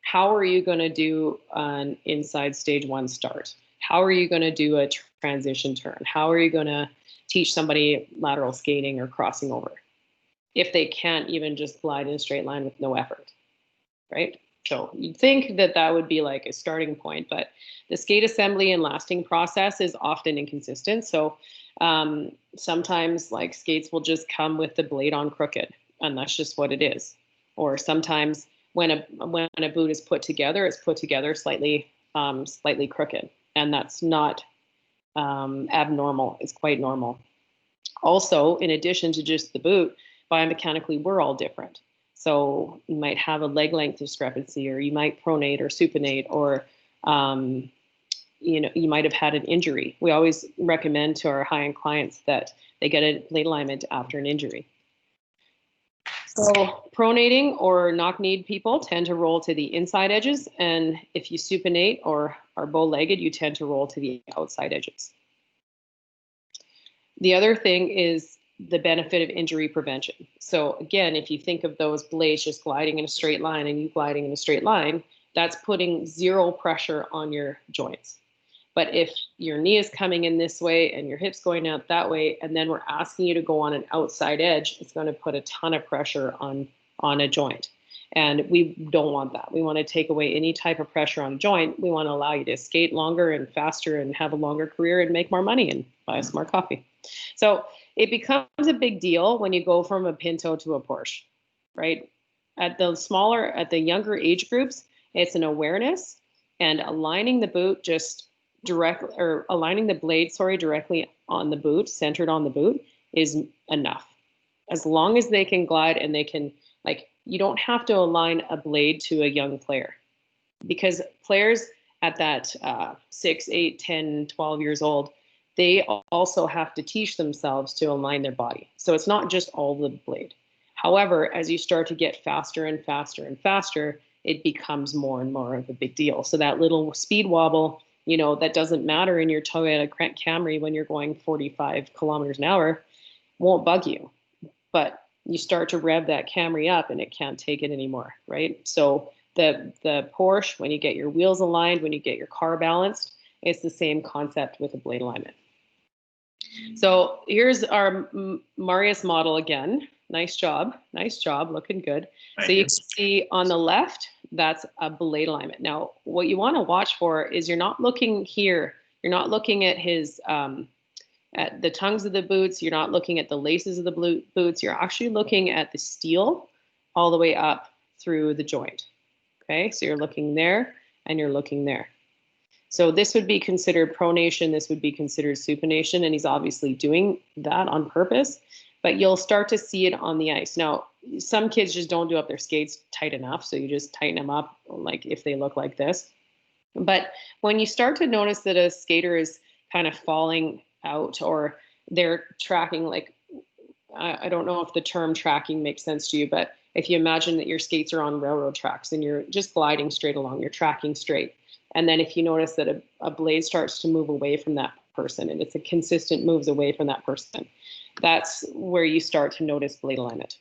How are you going to do an inside stage 1 start? How are you going to do a transition turn? How are you going to teach somebody lateral skating or crossing over if they can't even just glide in a straight line with no effort, right? So you'd think that that would be like a starting point, but the skate assembly and lasting process is often inconsistent. So sometimes like skates will just come with the blade on crooked, and that's just what it is. Or sometimes when a boot is put together, it's put together slightly crooked, and that's not abnormal. It's quite normal. Also, in addition to just the boot, biomechanically, we're all different. So you might have a leg length discrepancy, or you might pronate or supinate, or you might have had an injury. We always recommend to our high-end clients that they get a blade alignment after an injury. So pronating or knock-kneed people tend to roll to the inside edges, and if you supinate or are bow-legged, you tend to roll to the outside edges. The other thing is the benefit of injury prevention. So again, if you think of those blades just gliding in a straight line and you gliding in a straight line, that's putting zero pressure on your joints. But if your knee is coming in this way and your hip's going out that way, and then we're asking you to go on an outside edge, it's going to put a ton of pressure on a joint. And we don't want that. We want to take away any type of pressure on a joint. We want to allow you to skate longer and faster and have a longer career and make more money and buy us more coffee. So it becomes a big deal when you go from a Pinto to a Porsche, right? At the younger age groups, it's an awareness, and aligning the boot aligning the blade, directly on the boot, centered on the boot, is enough. As long as they can glide and they can, you don't have to align a blade to a young player, because players at that 6, 8, 10, 12 years old, they also have to teach themselves to align their body. So it's not just all the blade. However, as you start to get faster and faster and faster, it becomes more and more of a big deal. So that little speed wobble, that doesn't matter in your Toyota Camry when you're going 45 kilometers an hour, won't bug you. But you start to rev that Camry up and it can't take it anymore, right? So the Porsche, when you get your wheels aligned, when you get your car balanced, it's the same concept with a blade alignment. So here's our Marius model again. Nice job, looking good. So you can see on the left, that's a blade alignment. Now, what you want to watch for is you're not looking here. You're not looking at his at the tongues of the boots. You're not looking at the laces of the boots. You're actually looking at the steel all the way up through the joint. Okay, so you're looking there and you're looking there. So this would be considered pronation. This would be considered supination, and he's obviously doing that on purpose. But you'll start to see it on the ice. Now, some kids just don't do up their skates tight enough, so you just tighten them up, like if they look like this. But when you start to notice that a skater is kind of falling out, or they're tracking, like, I don't know if the term tracking makes sense to you, but if you imagine that your skates are on railroad tracks and you're just gliding straight along, you're tracking straight. And then if you notice that a blade starts to move away from that person, and it's a consistent moves away from that person, that's where you start to notice blade alignment.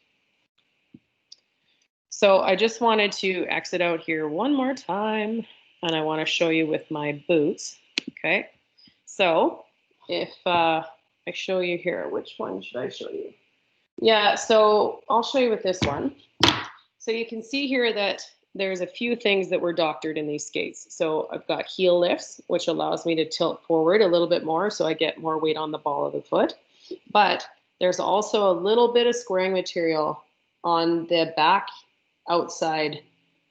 So I just wanted to exit out here one more time, and I want to show you with my boots. Okay, so if I show you here, which one should I show you? Yeah, so I'll show you with this one. So you can see here that there's a few things that were doctored in these skates. So I've got heel lifts, which allows me to tilt forward a little bit more so I get more weight on the ball of the foot. But there's also a little bit of squaring material on the back outside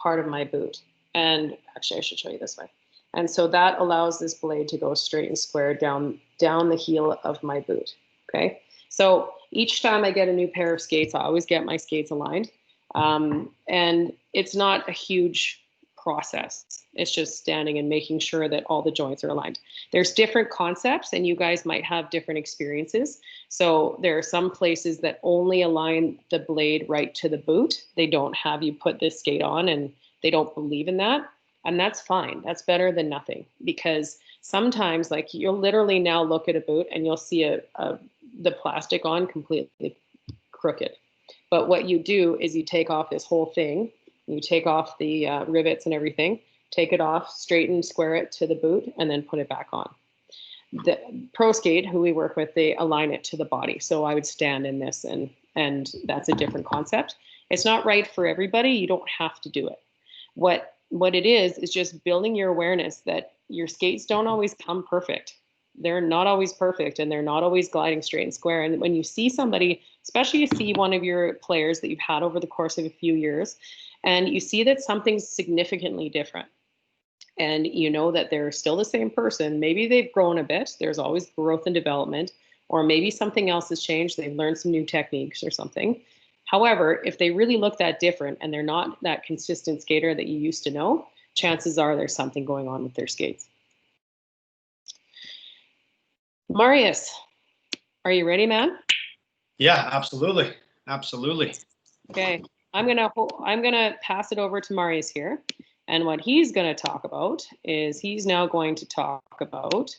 part of my boot. And actually, I should show you this way. And so that allows this blade to go straight and square down the heel of my boot. Okay. So each time I get a new pair of skates, I always get my skates aligned. And it's not a huge process. It's just standing and making sure that all the joints are aligned. There's different concepts, and you guys might have different experiences. So there are some places that only align the blade right to the boot. They don't have you put this skate on, and they don't believe in that. And that's fine. That's better than nothing, because sometimes, like, you'll literally now look at a boot and you'll see the plastic on completely crooked. But what you do is you take off this whole thing, You take off the rivets and everything, take it off, straighten, square it to the boot, and then put it back on. The pro skate, who we work with, they align it to the body. So I would stand in this, and that's a different concept. It's not right for everybody. You don't have to do it. What it is just building your awareness that your skates don't always come perfect. They're not always perfect, and they're not always gliding straight and square. And when you see somebody, especially you see one of your players that you've had over the course of a few years, and you see that something's significantly different, and you know that they're still the same person, maybe they've grown a bit, there's always growth and development, or maybe something else has changed, they've learned some new techniques or something. However, if they really look that different and they're not that consistent skater that you used to know, chances are there's something going on with their skates. Marius, are you ready, man? Yeah, absolutely. Absolutely. Okay, I'm gonna pass it over to Marius here. And what he's gonna talk about is he's now going to talk about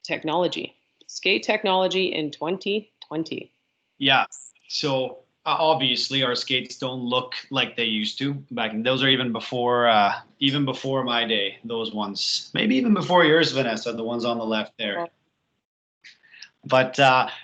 technology, skate technology in 2020. Yeah. So obviously our skates don't look like they used to back. Those are even before my day. Those ones, maybe even before yours, Vanessa. The ones on the left there. But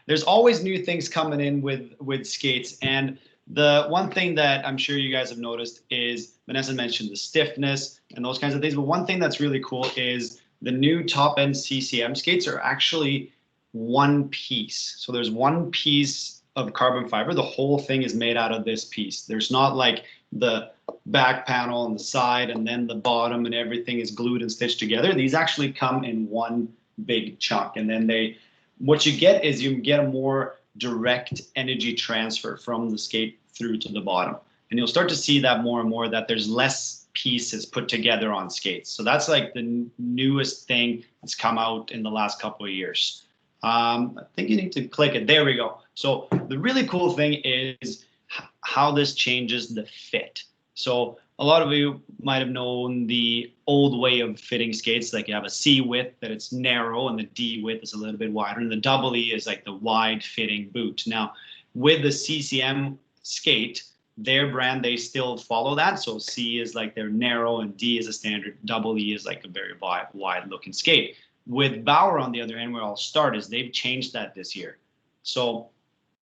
there's always new things coming in with skates. And the one thing that I'm sure you guys have noticed is Vanessa mentioned the stiffness and those kinds of things. But one thing that's really cool is the new top end CCM skates are actually one piece. So there's one piece of carbon fiber. The whole thing is made out of this piece. There's not like the back panel on the side and then the bottom and everything is glued and stitched together. These actually come in one big chunk. And then what you get is you get a more direct energy transfer from the skate through to the bottom. And you'll start to see that more and more, that there's less pieces put together on skates. So that's like the newest thing that's come out in the last couple of years. I think you need to click it. There we go. So the really cool thing is how this changes the fit. So a lot of you might have known the old way of fitting skates, like you have a C width that it's narrow and the D width is a little bit wider, and the double E is like the wide fitting boot. Now with the CCM skate, their brand, they still follow that. So C is like their narrow and D is a standard, double E is like a very wide looking skate. With Bauer, on the other hand, where I'll start, is they've changed that this year. So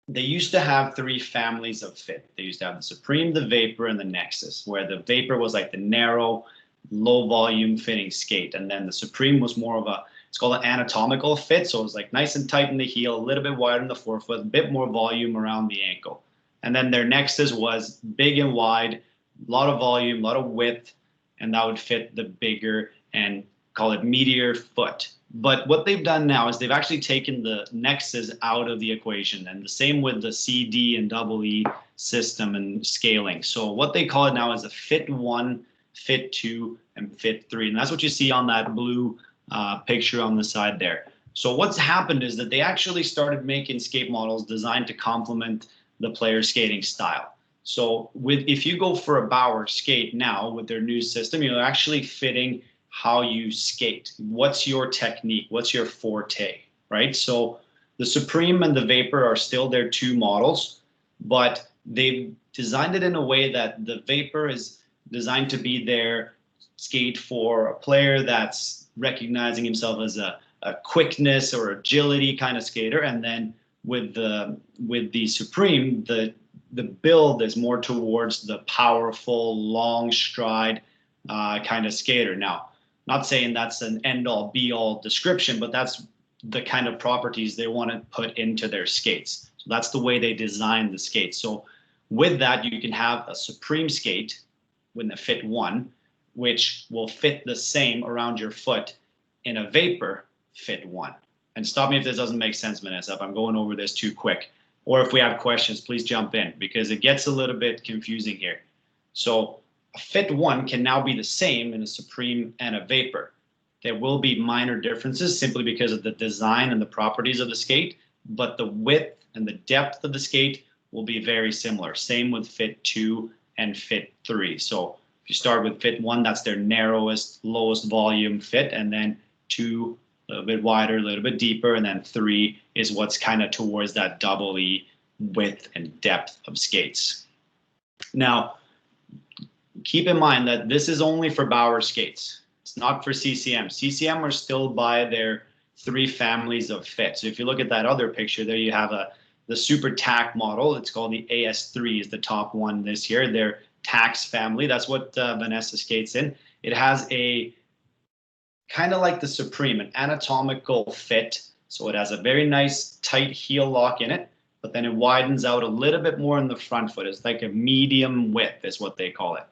they used to have three families of fit. They used to have the Supreme, the Vapor, and the Nexus, where the Vapor was like the narrow, low volume fitting skate. And then the Supreme was more of it's called an anatomical fit. So it was like nice and tight in the heel, a little bit wider in the forefoot, a bit more volume around the ankle. And then their Nexus was big and wide, a lot of volume, a lot of width, and that would fit the bigger and call it meatier foot. But what they've done now is they've actually taken the Nexus out of the equation, and the same with the CD and double E system and scaling. So what they call it now is a Fit 1, Fit 2, and Fit 3. And that's what you see on that blue picture on the side there. So what's happened is that they actually started making skate models designed to complement the player's skating style. So if you go for a Bauer skate now with their new system, you're actually fitting how you skate. What's your technique? What's your forte, right? So the Supreme and the Vapor are still their two models, but they've designed it in a way that the Vapor is designed to be their skate for a player that's recognizing himself as a quickness or agility kind of skater. And then with the Supreme, the build is more towards the powerful, long stride kind of skater. Now, not saying that's an end-all, be-all description, but that's the kind of properties they want to put into their skates. So that's the way they design the skates. So with that, you can have a Supreme skate with the Fit 1, which will fit the same around your foot in a Vapor Fit 1. And stop me if this doesn't make sense, Vanessa, if I'm going over this too quick. Or if we have questions, please jump in, because it gets a little bit confusing here. So a Fit 1 can now be the same in a Supreme and a Vapor. There will be minor differences simply because of the design and the properties of the skate, but the width and the depth of the skate will be very similar. Same with Fit 2 and Fit 3. So if you start with Fit 1, that's their narrowest, lowest volume fit, and then 2, a little bit wider, a little bit deeper, and then 3 is what's kind of towards that double E width and depth of skates. Now, keep in mind that this is only for Bauer skates. It's not for CCM. CCM are still by their 3 families of fit. So if you look at that other picture there, you have the super tack model. It's called the AS3 is the top one this year. Their tax family. That's what Vanessa skates in. It has a kind of like the Supreme, an anatomical fit. So it has a very nice tight heel lock in it, but then it widens out a little bit more in the front foot. It's like a medium width is what they call it.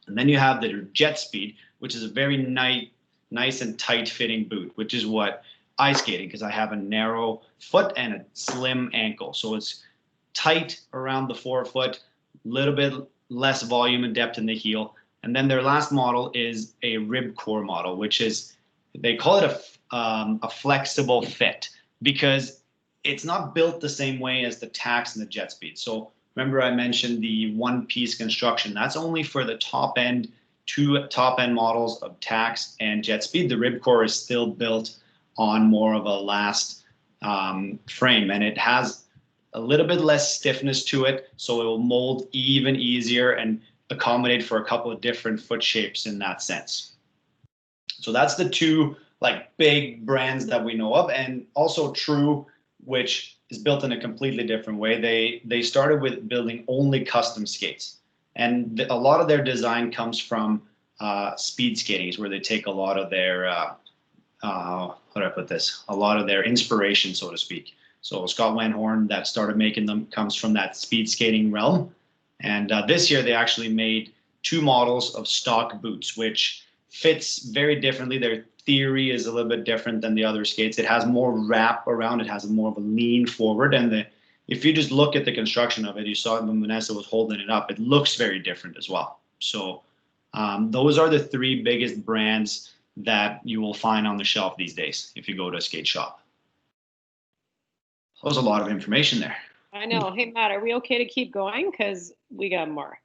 And then you have the Jet Speed, which is a very nice and tight fitting boot, which is what ice skating, because I have a narrow foot and a slim ankle. So it's tight around the forefoot, a little bit less volume and depth in the heel. And then their last model is a rib core model, which is, they call it a flexible fit, because it's not built the same way as the Tax and the Jet Speed. So remember I mentioned the one-piece construction. That's only for the top end, 2 top-end models of Tax and Jet Speed. The rib core is still built on more of a last frame, and it has a little bit less stiffness to it, so it will mold even easier and accommodate for a couple of different foot shapes in that sense. So that's the 2 like big brands that we know of. And also True, which is built in a completely different way. They started with building only custom skates, and a lot of their design comes from speed skating, is where they take a lot of their how do I put this? A lot of their inspiration, so to speak. So Scott Van Horn, that started making them, comes from that speed skating realm. And this year they actually made 2 models of stock boots, which fits very differently. Their theory is a little bit different than the other skates. It has more wrap around. It has more of a lean forward. And if you just look at the construction of it, you saw it when Vanessa was holding it up, it looks very different as well. So those are the 3 biggest brands that you will find on the shelf these days if you go to a skate shop. That was a lot of information there. I know. Hey, Matt, are we okay to keep going? Because we got more.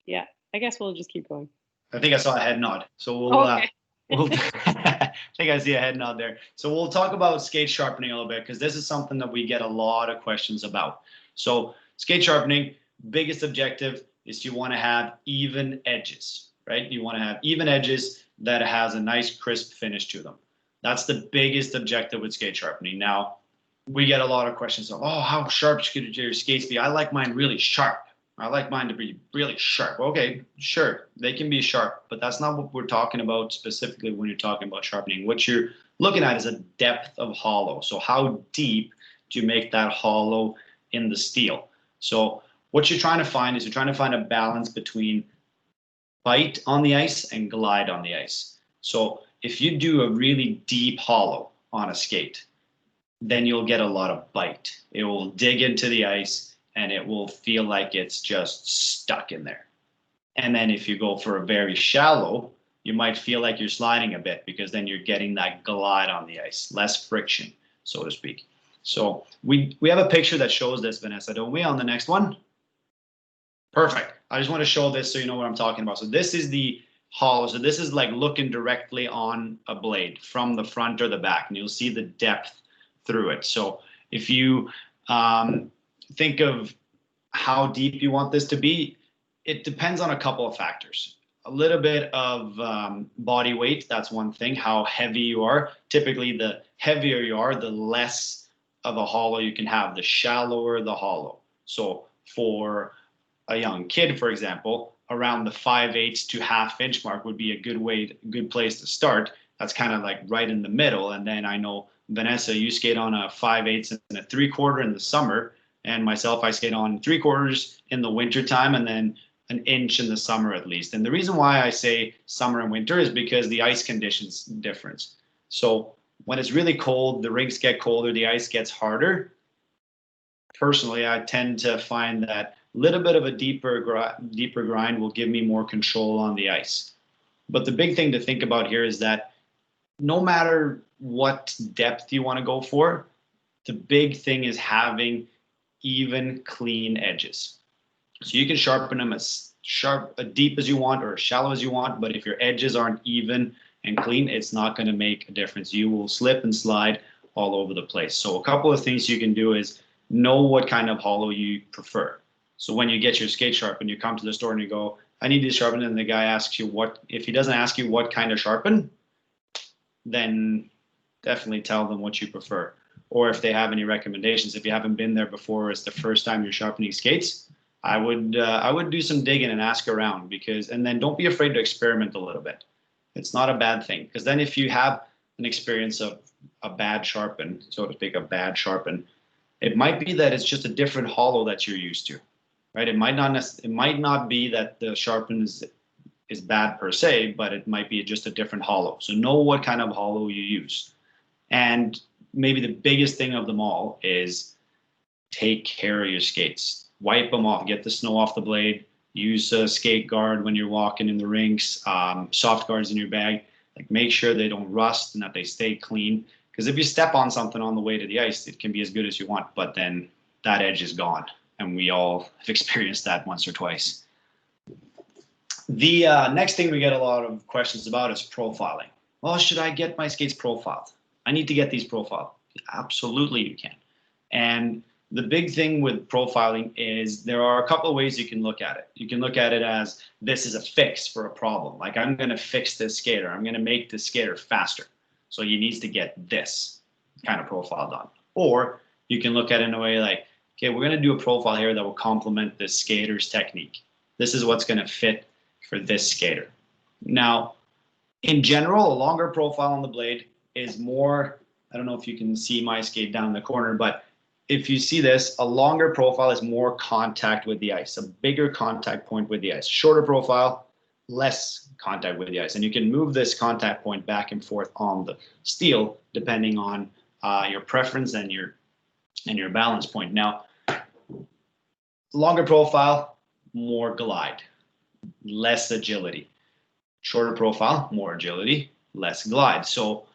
Yeah, I guess we'll just keep going. I think I saw a head nod. So we'll, Okay. I think I see a head nod there. So we'll talk about skate sharpening a little bit, because this is something that we get a lot of questions about. So skate sharpening, biggest objective is you want to have even edges, right? You want to have even edges that has a nice crisp finish to them. That's the biggest objective with skate sharpening. Now, we get a lot of questions of, oh, how sharp should your skates be? I like mine really sharp. I like mine to be really sharp. Okay, sure, they can be sharp, but that's not what we're talking about specifically when you're talking about sharpening. What you're looking at is a depth of hollow. So how deep do you make that hollow in the steel? So what you're trying to find is you're trying to find a balance between bite on the ice and glide on the ice. So if you do a really deep hollow on a skate, then you'll get a lot of bite. It will dig into the ice and it will feel like it's just stuck in there. And then if you go for a very shallow, you might feel like you're sliding a bit, because then you're getting that glide on the ice, less friction, so to speak. So we have a picture that shows this, Vanessa, don't we, on the next one? Perfect. I just want to show this so you know what I'm talking about. So this is the hollow. So this is like looking directly on a blade from the front or the back, and you'll see the depth through it. So if you think of how deep you want this to be, it depends on a couple of factors. A little bit of body weight, that's one thing, how heavy you are. Typically, the heavier you are, the less of a hollow you can have, the shallower the hollow. So for a young kid, for example, around the 5/8 to half-inch mark would be a good place to start. That's kind of like right in the middle. And then I know, Vanessa, you skate on a 5/8 and a 3/4 in the summer. And myself, I skate on 3/4 in the winter time, and then an inch in the summer at least. And the reason why I say summer and winter is because the ice conditions difference. So when it's really cold, the rinks get colder, the ice gets harder. Personally, I tend to find that a little bit of a deeper grind will give me more control on the ice. But the big thing to think about here is that no matter what depth you want to go for, the big thing is having even clean edges. So you can sharpen them as deep as you want or as shallow as you want, but if your edges aren't even and clean, it's not going to make a difference. You will slip and slide all over the place. So a couple of things you can do is know what kind of hollow you prefer. So when you get your skate sharpened, you come to the store and you go, I need these sharpened, and the guy asks you what, if he doesn't ask you what kind of sharpen, then definitely tell them what you prefer. Or if they have any recommendations, if you haven't been there before, it's the first time you're sharpening skates, I would do some digging and ask around, because, and then don't be afraid to experiment a little bit. It's not a bad thing, because then if you have an experience of a bad sharpen, so to speak, a bad sharpen, it might be that it's just a different hollow that you're used to, right? It might not be that the sharpen is bad per se, but it might be just a different hollow. So know what kind of hollow you use. And maybe the biggest thing of them all is take care of your skates. Wipe them off, get the snow off the blade, use a skate guard when you're walking in the rinks, soft guards in your bag. Like, make sure they don't rust and that they stay clean. Because if you step on something on the way to the ice, it can be as good as you want, but then that edge is gone. And we all have experienced that once or twice. The next thing we get a lot of questions about is profiling. Well, should I get my skates profiled? I need to get these profiled. Absolutely you can. And the big thing with profiling is there are a couple of ways you can look at it. You can look at it as this is a fix for a problem. Like, I'm going to fix this skater. I'm going to make this skater faster. So he needs to get this kind of profile done. Or you can look at it in a way like, okay, we're going to do a profile here that will complement this skater's technique. This is what's going to fit for this skater. Now, in general, a longer profile on the blade is more, I don't know if you can see my skate down in the corner, but if you see this, a longer profile is more contact with the ice, a bigger contact point with the ice. Shorter profile, less contact with the ice. And you can move this contact point back and forth on the steel depending on your preference and your balance point. Now, longer profile, more glide, less agility. Shorter profile, more agility, less glide. So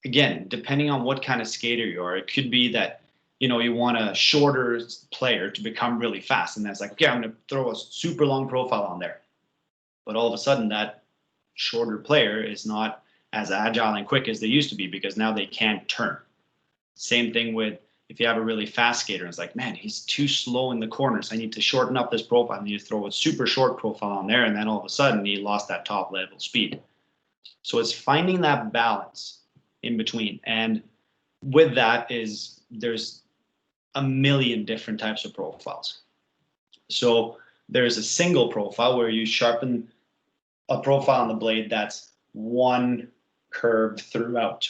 again, depending on what kind of skater you are, it could be that, you know, you want a shorter player to become really fast. And that's like, okay, I'm going to throw a super long profile on there. But all of a sudden that shorter player is not as agile and quick as they used to be, because now they can't turn. Same thing with if you have a really fast skater and it's like, man, he's too slow in the corners. I need to shorten up this profile. And you throw a super short profile on there, and then all of a sudden he lost that top level speed. So it's finding that balance in between. And with that is there's a million different types of profiles. So there's a single profile where you sharpen a profile on the blade that's one curve throughout.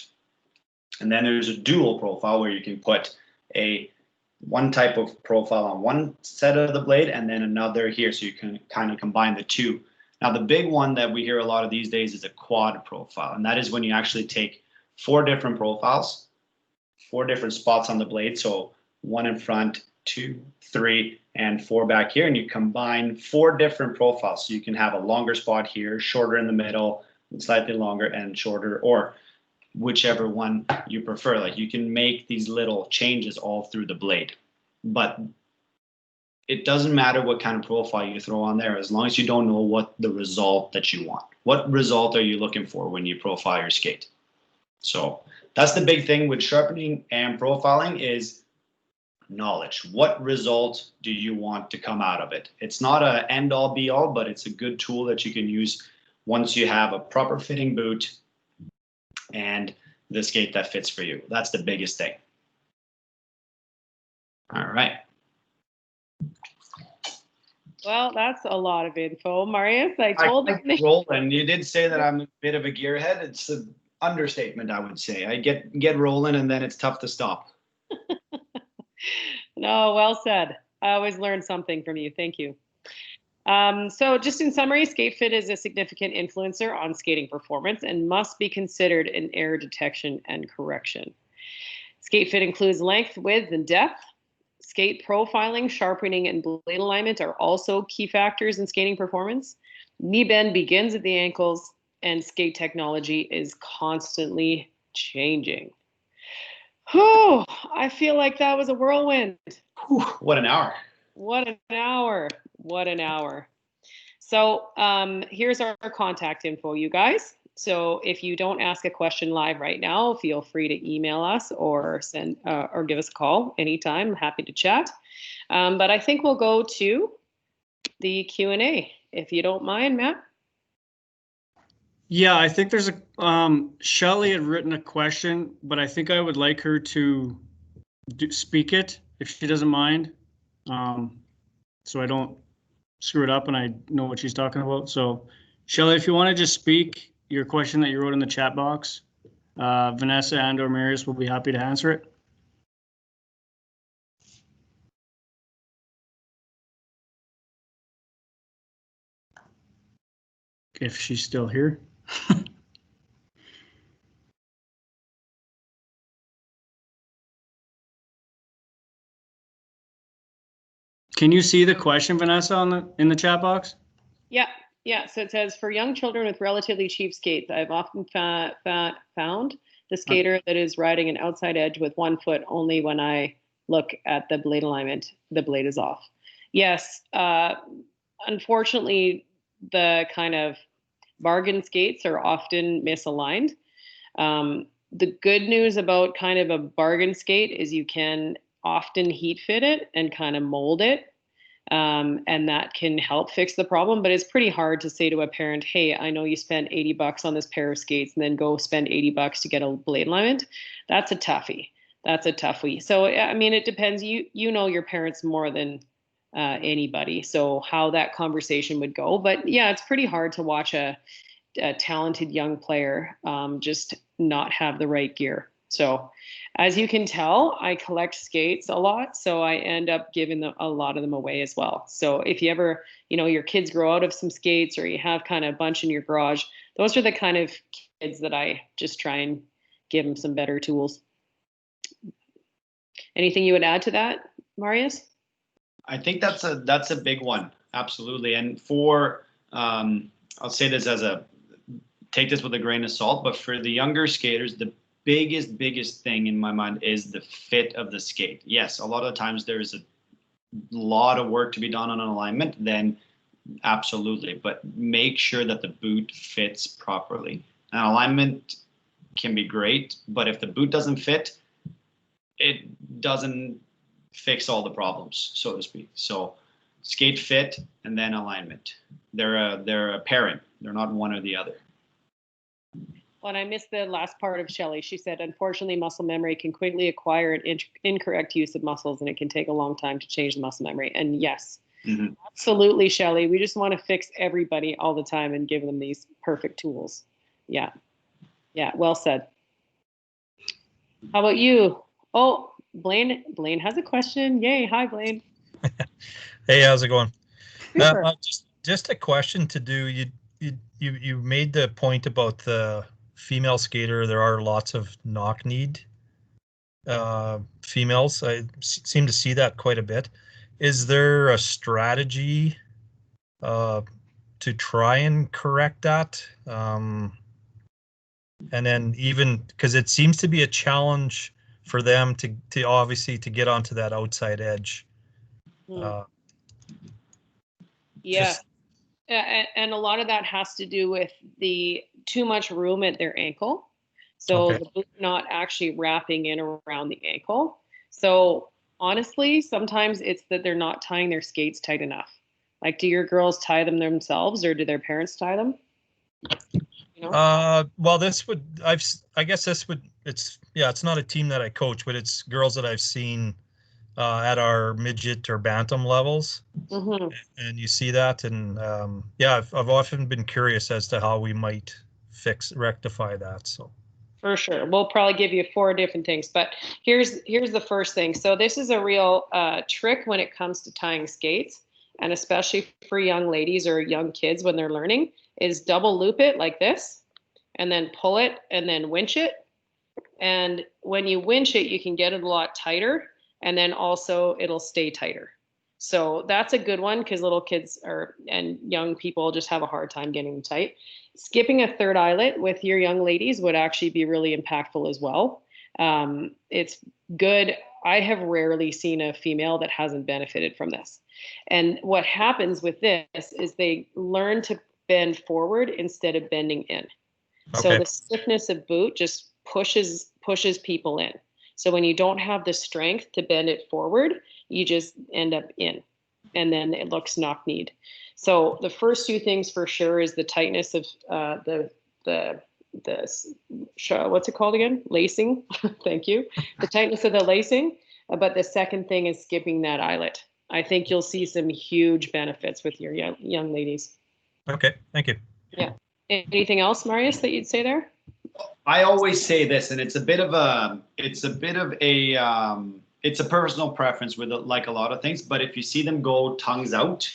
And then there's a dual profile where you can put one type of profile on one set of the blade and then another here, so you can kind of combine the two. Now, the big one that we hear a lot of these days is a quad profile, and that is when you actually take 4 different profiles, 4 different spots on the blade, so 1 in front, 2, 3, and 4 back here, and you combine 4 different profiles, so you can have a longer spot here, shorter in the middle, slightly longer and shorter, or whichever one you prefer. Like, you can make these little changes all through the blade, but it doesn't matter what kind of profile you throw on there, as long as you don't know what the result that you want. What result are you looking for when you profile your skate? So that's the big thing with sharpening and profiling is knowledge. What result do you want to come out of it? It's not an end all be all, but it's a good tool that you can use once you have a proper fitting boot and the skate that fits for you. That's the biggest thing. All right. Well, that's a lot of info, Marius. I told you. Rolling. You did say that I'm a bit of a gearhead. It's an understatement, I would say. I get rolling and then it's tough to stop. No, well said. I always learn something from you. Thank you. So just in summary, skate fit is a significant influencer on skating performance and must be considered in error detection and correction. Skate fit includes length, width, and depth. Skate profiling, sharpening, and blade alignment are also key factors in skating performance. Knee bend begins at the ankles, and skate technology is constantly changing. Whew, I feel like that was a whirlwind. Whew, what an hour. What an hour. What an hour. So here's our contact info, you guys. So if you don't ask a question live right now, feel free to email us or send or give us a call anytime. I'm happy to chat. But I think we'll go to the Q&A, if you don't mind, Matt. Yeah, I think there's a, Shelley had written a question, but I think I would like her to speak it if she doesn't mind. So I don't screw it up and I know what she's talking about. So Shelley, if you want to just speak your question that you wrote in the chat box, Vanessa and or Marius will be happy to answer it. If she's still here. Can you see the question, Vanessa, in the chat box? Yeah, yeah. So it says, for young children with relatively cheap skates, I've often found the skater that is riding an outside edge with 1 foot only when I look at the blade alignment, the blade is off. Yes, unfortunately, the kind of bargain skates are often misaligned. The good news about kind of a bargain skate is you can often heat fit it and kind of mold it. And that can help fix the problem, but it's pretty hard to say to a parent, hey, I know you spent $80 on this pair of skates and then go spend $80 to get a blade alignment. That's a toughie. That's a toughie. So, I mean, it depends. You know your parents more than anybody. So how that conversation would go. But yeah, it's pretty hard to watch a talented young player just not have the right gear. So as you can tell, I collect skates a lot, so I end up giving a lot of them away as well. So if you ever, your kids grow out of some skates or you have kind of a bunch in your garage, those are the kind of kids that I just try and give them some better tools. Anything you would add to that, Marius? I think that's a big one. Absolutely. And for, I'll say this take this with a grain of salt, but for the younger skaters, the biggest thing in my mind is the fit of the skate. Yes, a lot of times there's a lot of work to be done on an alignment, then absolutely, but make sure that the boot fits properly. An alignment can be great, but if the boot doesn't fit, it doesn't fix all the problems, so to speak. So skate fit and then alignment. They're a pairing. They're not one or the other. Well, and I missed the last part of Shelley. She said, unfortunately, muscle memory can quickly acquire an incorrect use of muscles, and it can take a long time to change the muscle memory. And yes, absolutely, Shelley. We just want to fix everybody all the time and give them these perfect tools. Yeah. Yeah, well said. How about you? Oh, Blaine has a question. Yay. Hi, Blaine. Hey, how's it going? Super. Just a question to do. You made the point about the female skater. There are lots of knock-kneed females. I seem to see that quite a bit. Is there a strategy to try and correct that? And then even because it seems to be a challenge for them to obviously to get onto that outside edge. Yeah. And a lot of that has to do with the too much room at their ankle. So the boot not actually wrapping in around the ankle. So honestly, sometimes it's that they're not tying their skates tight enough. Like, do your girls tie them themselves or do their parents tie them? Well, I guess it's not a team that I coach, but it's girls that I've seen at our midget or bantam levels, and you see that, and I've often been curious as to how we might rectify that. So for sure, we'll probably give you 4 different things, but here's the first thing. So this is a real trick when it comes to tying skates, and especially for young ladies or young kids when they're learning, is double loop it like this, and then pull it, and then winch it. And when you winch it, you can get it a lot tighter. And then also it'll stay tighter. So that's a good one because little kids and young people just have a hard time getting them tight. Skipping a third eyelet with your young ladies would actually be really impactful as well. It's good. I have rarely seen a female that hasn't benefited from this. And what happens with this is they learn to bend forward instead of bending in. So Okay. the stiffness of boot just pushes people in. So when you don't have the strength to bend it forward, you just end up in, and then it looks knock-kneed. So the first two things for sure is the tightness of the what's it called again? Lacing. Thank you. The tightness of the lacing. But the second thing is skipping that eyelet. I think you'll see some huge benefits with your young ladies. Okay. Thank you. Yeah. Anything else, Marius, that you'd say there? I always say this, and it's a personal preference with like a lot of things. But if you see them go tongues out,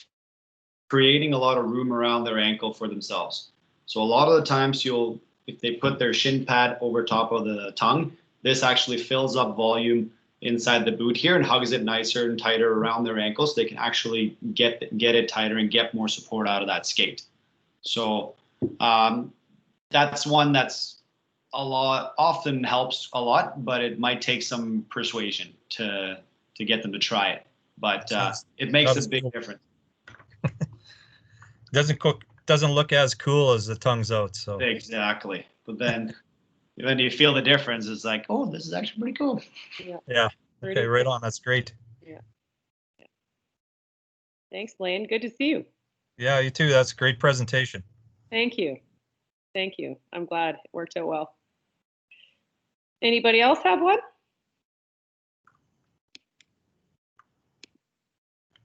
creating a lot of room around their ankle for themselves. So a lot of the times if they put their shin pad over top of the tongue, this actually fills up volume inside the boot here and hugs it nicer and tighter around their ankles. So they can actually get it tighter and get more support out of that skate. So that's one that's often helps a lot, but it might take some persuasion to get them to try it. But it makes a big difference. Doesn't look as cool as the tongues out. So exactly. But then when you feel the difference, it's like, oh, this is actually pretty cool. Yeah. Okay, right on. That's great. Yeah. Thanks, Blaine. Good to see you. Yeah, you too. That's a great presentation. Thank you. Thank you. I'm glad it worked out well. Anybody else have one?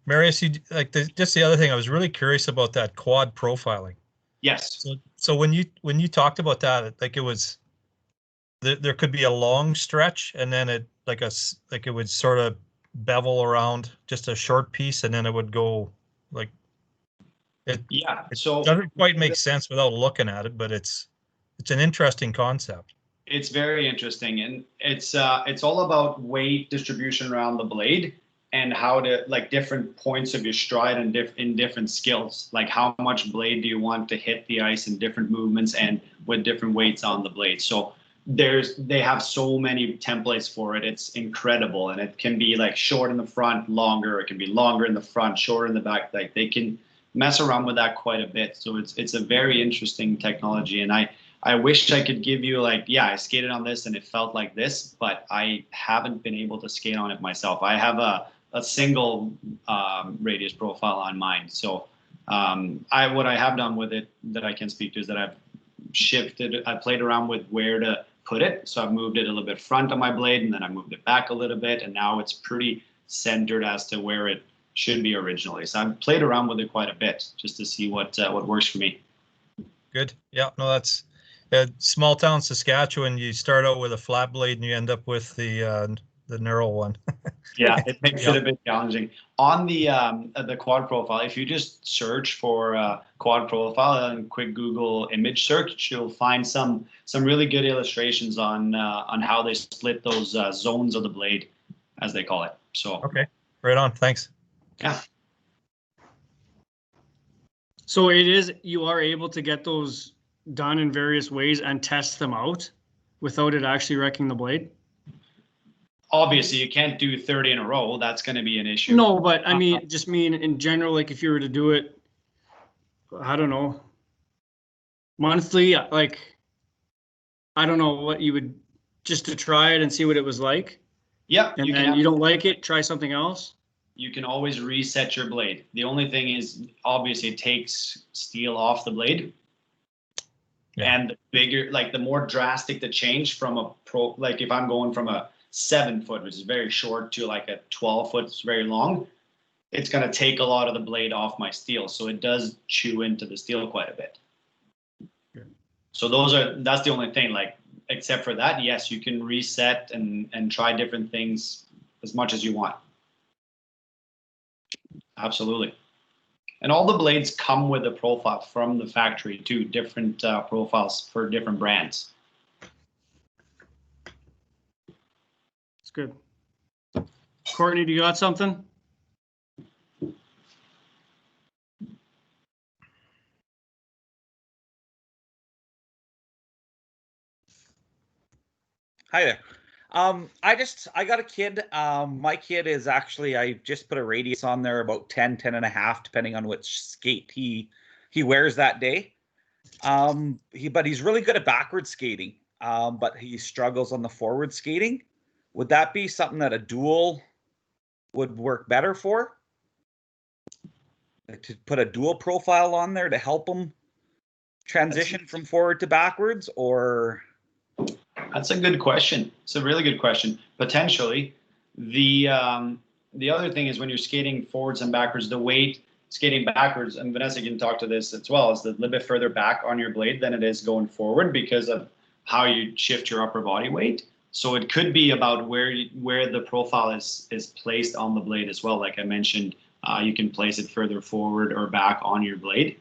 Marius, just the other thing, I was really curious about that quad profiling. Yes. So when you talked about that, like it was, there could be a long stretch, and then it would sort of bevel around just a short piece, and then it would go like it. Yeah. It so doesn't quite make sense without looking at it, but it's an interesting concept. It's very interesting, and it's all about weight distribution around the blade and how to like different points of your stride and in different skills. Like how much blade do you want to hit the ice in different movements and with different weights on the blade. So they have so many templates for it. It's incredible, and it can be like short in the front, longer. It can be longer in the front, shorter in the back. Like they can mess around with that quite a bit. So it's a very interesting technology, and I wish I could give you like, yeah, I skated on this and it felt like this, but I haven't been able to skate on it myself. I have a single radius profile on mine. So what I have done with it that I can speak to is that I've shifted, I played around with where to put it. So I've moved it a little bit front on my blade, and then I moved it back a little bit, and now it's pretty centered as to where it should be originally. So I've played around with it quite a bit just to see what works for me. Good. Yeah, no, that's small town Saskatchewan. You start out with a flat blade and you end up with the knurl one. Yeah, it makes it a bit challenging. On the quad profile, if you just search for quad profile and quick Google image search, you'll find some really good illustrations on how they split those zones of the blade, as they call it. So okay, right on. Thanks. Yeah. So you are able to get those done in various ways and test them out without it actually wrecking the blade? Obviously, you can't do 30 in a row. That's going to be an issue. No, but I mean, in general, like if you were to do it, I don't know, monthly, like, I don't know what you would, just to try it and see what it was like. Yeah. And then you don't like it, try something else. You can always reset your blade. The only thing is, obviously, it takes steel off the blade. Yeah. And the bigger, like the more drastic the change from like if I'm going from a 7 foot, which is very short, to like a 12 foot, it's very long, it's going to take a lot of the blade off my steel. So it does chew into the steel quite a bit. Yeah. So that's the only thing, like, except for that, yes, you can reset and try different things as much as you want. Absolutely. And all the blades come with a profile from the factory too, different profiles for different brands. It's good. Courtney, do you got something? Hi there. I got a kid. My kid is actually, I just put a radius on there about 10 and a half, depending on which skate he wears that day. But he's really good at backward skating. But he struggles on the forward skating. Would that be something that a dual would work better for? Like to put a dual profile on there to help him transition from forward to backwards, or? That's a good question. It's a really good question. Potentially. The other thing is when you're skating forwards and backwards, the weight skating backwards, and Vanessa can talk to this as well, is a little bit further back on your blade than it is going forward because of how you shift your upper body weight. So it could be about where the profile is placed on the blade as well. Like I mentioned, you can place it further forward or back on your blade.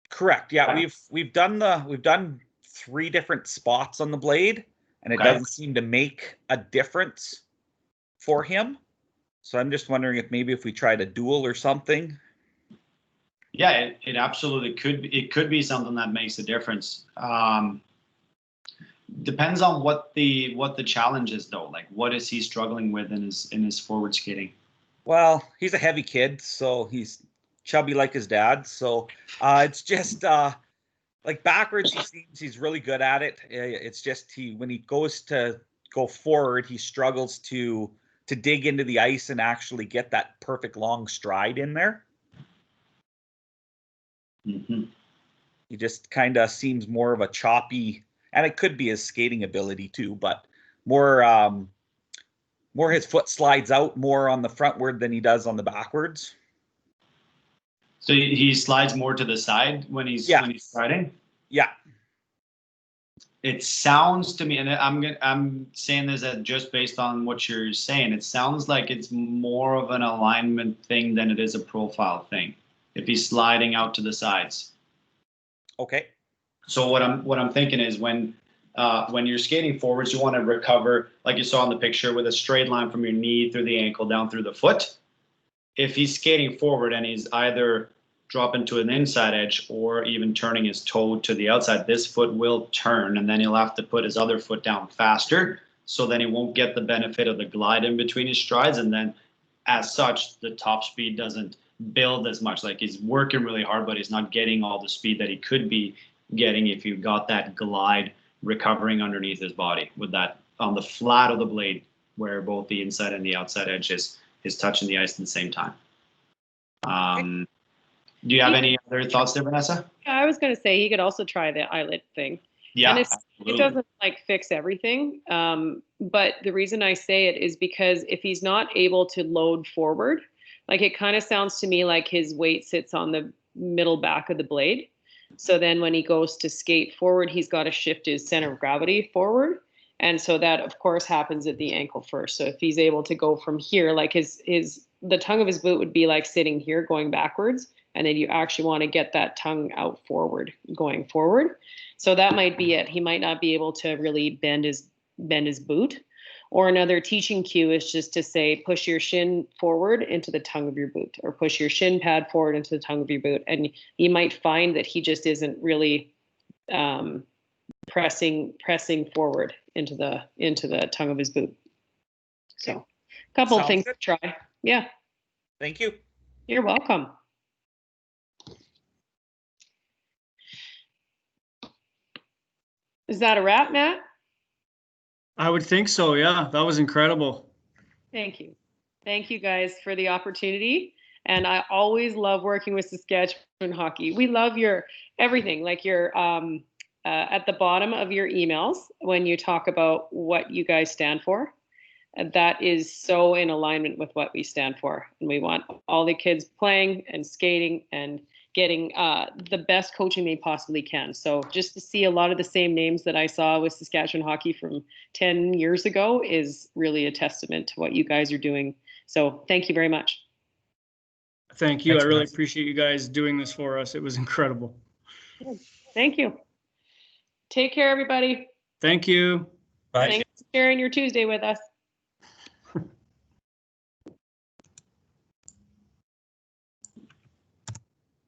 Correct. Yeah, we've done 3 different spots on the blade, and it doesn't seem to make a difference for him. So I'm just wondering if maybe if we tried a dual or something. Yeah, it absolutely could. It could be something that makes a difference. Depends on what the challenge is though. Like what is he struggling with in his forward skating? Well, he's a heavy kid, so he's chubby like his dad. So it's just like backwards, he seems he's really good at it. It's just when he goes to go forward, he struggles to dig into the ice and actually get that perfect long stride in there. Mm-hmm. He just kind of seems more of a choppy, and it could be his skating ability too, but more his foot slides out more on the frontward than he does on the backwards. So he slides more to the side when he's striding? Yeah. It sounds to me, and I'm saying this just based on what you're saying, it sounds like it's more of an alignment thing than it is a profile thing. If he's sliding out to the sides. Okay. So what I'm thinking is when you're skating forwards, you want to recover, like you saw in the picture, with a straight line from your knee through the ankle down through the foot. If he's skating forward and he's either dropping to an inside edge or even turning his toe to the outside, this foot will turn, and then he'll have to put his other foot down faster. So then he won't get the benefit of the glide in between his strides, and then as such, the top speed doesn't build as much. Like he's working really hard, but he's not getting all the speed that he could be getting if you got that glide recovering underneath his body with that on the flat of the blade where both the inside and the outside edge is touching the ice at the same time. Do you have any other thoughts there, Vanessa? Yeah, I was going to say he could also try the eyelet thing. Yeah, and it doesn't like fix everything. But the reason I say it is because if he's not able to load forward, like it kind of sounds to me like his weight sits on the middle back of the blade. So then when he goes to skate forward, he's got to shift his center of gravity forward. And so that of course happens at the ankle first. So if he's able to go from here, like the tongue of his boot would be like sitting here going backwards. And then you actually want to get that tongue out forward, going forward. So that might be it. He might not be able to really bend his boot. Or another teaching cue is just to say, push your shin forward into the tongue of your boot, or push your shin pad forward into the tongue of your boot. And you might find that he just isn't really pressing forward into the tongue of his boot. So a couple of things to try. Yeah. Thank you. You're welcome. Is that a wrap, Matt? I would think so. Yeah, that was incredible. Thank you. Thank you guys for the opportunity. And I always love working with Saskatchewan hockey. We love your everything, like your at the bottom of your emails when you talk about what you guys stand for. That is so in alignment with what we stand for. And we want all the kids playing and skating and getting the best coaching they possibly can. So just to see a lot of the same names that I saw with Saskatchewan hockey from 10 years ago is really a testament to what you guys are doing. So thank you very much. Thank you. I really appreciate you guys doing this for us. It was incredible. Thank you. Take care, everybody. Thank you. Bye. Thanks for sharing your Tuesday with us.